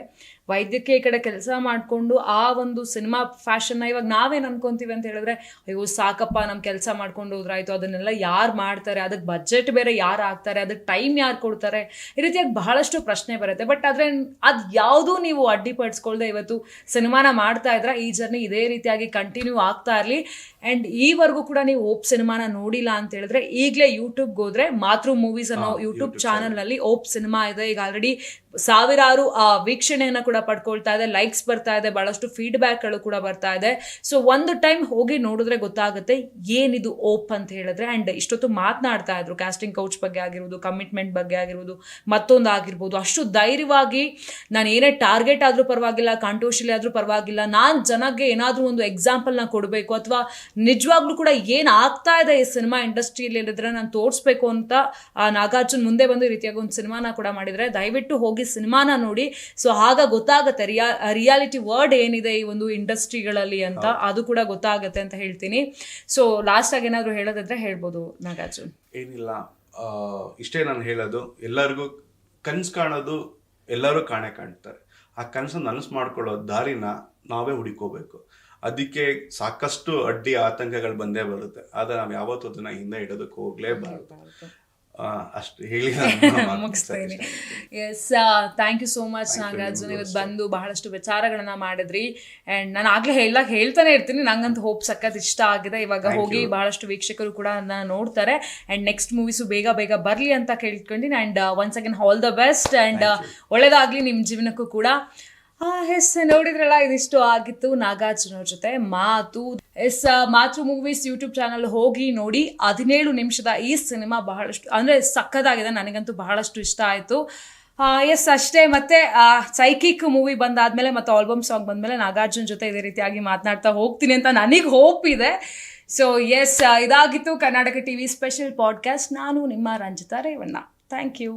ವೈದ್ಯಕೀಯ ಕಡೆ ಕೆಲಸ ಮಾಡಿಕೊಂಡು ಆ ಒಂದು ಸಿನಿಮಾ ಫ್ಯಾಷನ್ನ ಇವಾಗ ನಾವೇನು ಅನ್ಕೊಂತೀವಿ ಅಂತ ಹೇಳಿದ್ರೆ, ಅಯ್ಯೋ ಸಾಕಪ್ಪ ನಮ್ಮ ಕೆಲಸ ಮಾಡ್ಕೊಂಡು ಹೋದ್ರಾಯ್ತು, ಅದನ್ನೆಲ್ಲ ಯಾರು ಮಾಡ್ತಾರೆ, ಅದಕ್ಕೆ ಬಜೆಟ್ ಬೇರೆ ಯಾರು ಆಗ್ತಾರೆ, ಅದಕ್ಕೆ ಟೈಮ್ ಯಾರು ಕೊಡ್ತಾರೆ, ಈ ರೀತಿಯಾಗಿ ಬಹಳಷ್ಟು ಪ್ರಶ್ನೆ ಬರುತ್ತೆ. ಬಟ್ ಆದರೆ ಅದು ಯಾವುದೂ ನೀವು ಅಡ್ಡಿಪಡಿಸ್ಕೊಳ್ದೆ ಇವತ್ತು ಸಿನಿಮಾನ ಮಾಡ್ತಾ ಇದ್ರೆ, ಈ ಜರ್ನಿ ಇದೇ ರೀತಿಯಾಗಿ ಕಂಟಿನ್ಯೂ ಆಗ್ತಾ ಇರಲಿ. ಆ್ಯಂಡ್ ಈವರೆಗೂ ಕೂಡ ನೀವು ಓಪ್ ಸಿನಿಮಾನ ನೋಡಿಲ್ಲ ಅಂತ ಹೇಳಿದ್ರೆ, ಈಗಲೇ ಯೂಟ್ಯೂಬ್ಗೆ ಹೋದ್ರೆ ಮಾತೃ ಮೂವೀಸ್ ಅನ್ನೋ ಯೂಟ್ಯೂಬ್ ಚಾನಲ್ನಲ್ಲಿ ಓಪ್ ಸಿನಿಮಾ ಇದೆ. ಈಗ ಆಲ್ರೆಡಿ ಸಾವಿರಾರು ವೀಕ್ಷಣೆಯನ್ನು ಕೂಡ ಪಡ್ಕೊಳ್ತಾ ಇದೆ, ಲೈಕ್ಸ್ ಬರ್ತಾ ಇದೆ, ಬಹಳಷ್ಟು ಫೀಡ್ಬ್ಯಾಕ್ಗಳು ಕೂಡ ಬರ್ತಾ ಇದೆ. ಸೊ ಒಂದು ಟೈಮ್ ಹೋಗಿ ನೋಡಿದ್ರೆ ಗೊತ್ತಾಗುತ್ತೆ ಏನಿದು ಓಪ್ ಅಂತ ಹೇಳಿದ್ರೆ. ಆ್ಯಂಡ್ ಇಷ್ಟೊತ್ತು ಮಾತನಾಡ್ತಾ ಇದ್ರು ಕ್ಯಾಸ್ಟಿಂಗ್ ಕೌಚ್ ಬಗ್ಗೆ ಆಗಿರ್ಬೋದು, ಕಮಿಟ್ಮೆಂಟ್ ಬಗ್ಗೆ ಆಗಿರ್ಬೋದು, ಮತ್ತೊಂದು ಆಗಿರ್ಬೋದು. ಅಷ್ಟು ಧೈರ್ಯವಾಗಿ ನಾನು ಏನೇ ಟಾರ್ಗೆಟ್ ಆದರೂ ಪರವಾಗಿಲ್ಲ, ಕಾಂಟ್ರೋಶಿಲಿ ಆದರೂ ಪರವಾಗಿಲ್ಲ, ನಾನು ಜನಕ್ಕೆ ಏನಾದರೂ ಒಂದು ಎಕ್ಸಾಂಪಲ್ನ ಕೊಡಬೇಕು, ಅಥವಾ ನಿಜವಾಗ್ಲೂ ಕೂಡ ಏನು ಆಗ್ತಾ ಇದೆ ಈ ಸಿನಿಮಾ ಇಂಡಸ್ಟ್ರಿಯಲ್ಲಿ ಹೇಳಿದ್ರೆ ನಾನು ತೋರಿಸ್ಬೇಕು ಅಂತ ನಾಗಾರ್ಜುನ್ ಮುಂದೆ ಬಂದು ಈ ರೀತಿಯಾಗಿ ಒಂದು ಸಿನಿಮಾನ ಕೂಡ ಮಾಡಿದರೆ, ದಯವಿಟ್ಟು ಹೋಗಿ ಸಿನಿಮಾನ ನೋಡಿ. ಸೊ ಆಗ ಗೊತ್ತಾಗುತ್ತೆ ರಿಯಾಲಿಟಿ ವರ್ಡ್ ಏನಿದೆ ಈ ಒಂದು ಇಂಡಸ್ಟ್ರಿಗಳಲ್ಲಿ ಅಂತ, ಅದು ಕೂಡ ಗೊತ್ತಾಗುತ್ತೆ ಅಂತ ಹೇಳ್ತೀನಿ. ಸೊ ಲಾಸ್ಟ್ ಆಗಿ ಏನಾದ್ರು ಹೇಳೋದಾದ್ರೆ ಹೇಳ್ಬೋದು ನಾಗಾರ್ಜುನ್. ಏನಿಲ್ಲ, ಇಷ್ಟೇ ನಾನು ಹೇಳೋದು. ಎಲ್ಲರಿಗೂ ಕನ್ಸು ಕಾಣೋದು ಎಲ್ಲರೂ ಕಾಣ್ತಾರೆ. ಆ ಕನಸನ್ನು ನನಸು ಮಾಡ್ಕೊಳ್ಳೋ ದಾರಿನ ನಾವೇ ಹುಡುಕೋಬೇಕು. ಅದಕ್ಕೆ ಸಾಕಷ್ಟು ಅಡ್ಡಿ ಆತಂಕಗಳು ಬಂದೇ ಬರುತ್ತೆ, ಆದರೆ ನಾವು ಯಾವತ್ತೂ ಅದನ್ನ ಹಿಂದೆ ಇಡೋದಕ್ಕೆ ಹೋಗ್ಲೇಬಾರ್ದು. ಅಷ್ಟು ಹೇಳಿ ಮುಗಿಸ್ತೇನೆ. Yes, thank you so much Nagarjuna, ಇವತ್ತು ಬಂದು ಬಹಳಷ್ಟು ವಿಚಾರಗಳನ್ನ ಮಾಡಿದ್ರಿ. ಆ್ಯಂಡ್ ನಾನು ಆಗ್ಲೇ ಹೇಳ್ತಾನೆ ಇರ್ತೀನಿ, ನಂಗಂತೂ ಹೋಪ್ ಸಖತ್ ಇಷ್ಟ ಆಗಿದೆ. ಇವಾಗ ಹೋಗಿ ಬಹಳಷ್ಟು ವೀಕ್ಷಕರು ಕೂಡ ನನ್ನ ನೋಡ್ತಾರೆ. ಆ್ಯಂಡ್ ನೆಕ್ಸ್ಟ್ ಮೂವೀಸು ಬೇಗ ಬೇಗ ಬರಲಿ ಅಂತ ಕೇಳ್ಕೊಂಡಿನಿ. And once again all the best. And ಒಳ್ಳೇದಾಗಲಿ ನಿಮ್ಮ ಜೀವನಕ್ಕೂ ಕೂಡ. ಎಸ್, ನೋಡಿದ್ರಲ್ಲ, ಇದಿಷ್ಟು ಆಗಿತ್ತು ನಾಗಾರ್ಜುನ ಅವ್ರ ಜೊತೆ ಮಾತು. ಎಸ್, ಮಾತೃ ಮೂವೀಸ್ ಯೂಟ್ಯೂಬ್ ಚಾನಲ್ ಹೋಗಿ ನೋಡಿ. 17 ನಿಮಿಷದ ಈ ಸಿನಿಮಾ ಬಹಳಷ್ಟು ಅಂದರೆ ಸಕ್ಕದಾಗಿದೆ, ನನಗಂತೂ ಬಹಳಷ್ಟು ಇಷ್ಟ ಆಯಿತು. ಎಸ್, ಅಷ್ಟೇ. ಮತ್ತೆ ಸೈಕಿಕ್ ಮೂವಿ ಬಂದಾದ್ಮೇಲೆ ಮತ್ತು ಆಲ್ಬಮ್ ಸಾಂಗ್ ಬಂದಮೇಲೆ ನಾಗಾರ್ಜುನ ಜೊತೆ ಇದೇ ರೀತಿಯಾಗಿ ಮಾತನಾಡ್ತಾ ಹೋಗ್ತೀನಿ ಅಂತ ನನಗೆ ಹೋಪ್ ಇದೆ. ಸೊ ಎಸ್, ಇದಾಗಿತ್ತು ಕರ್ನಾಟಕ ಟಿವಿ ಸ್ಪೆಷಲ್ ಪಾಡ್ಕಾಸ್ಟ್. ನಾನು ನಿಮ್ಮ ರಂಜಿತಾ ರೇವಣ್ಣ. Thank you.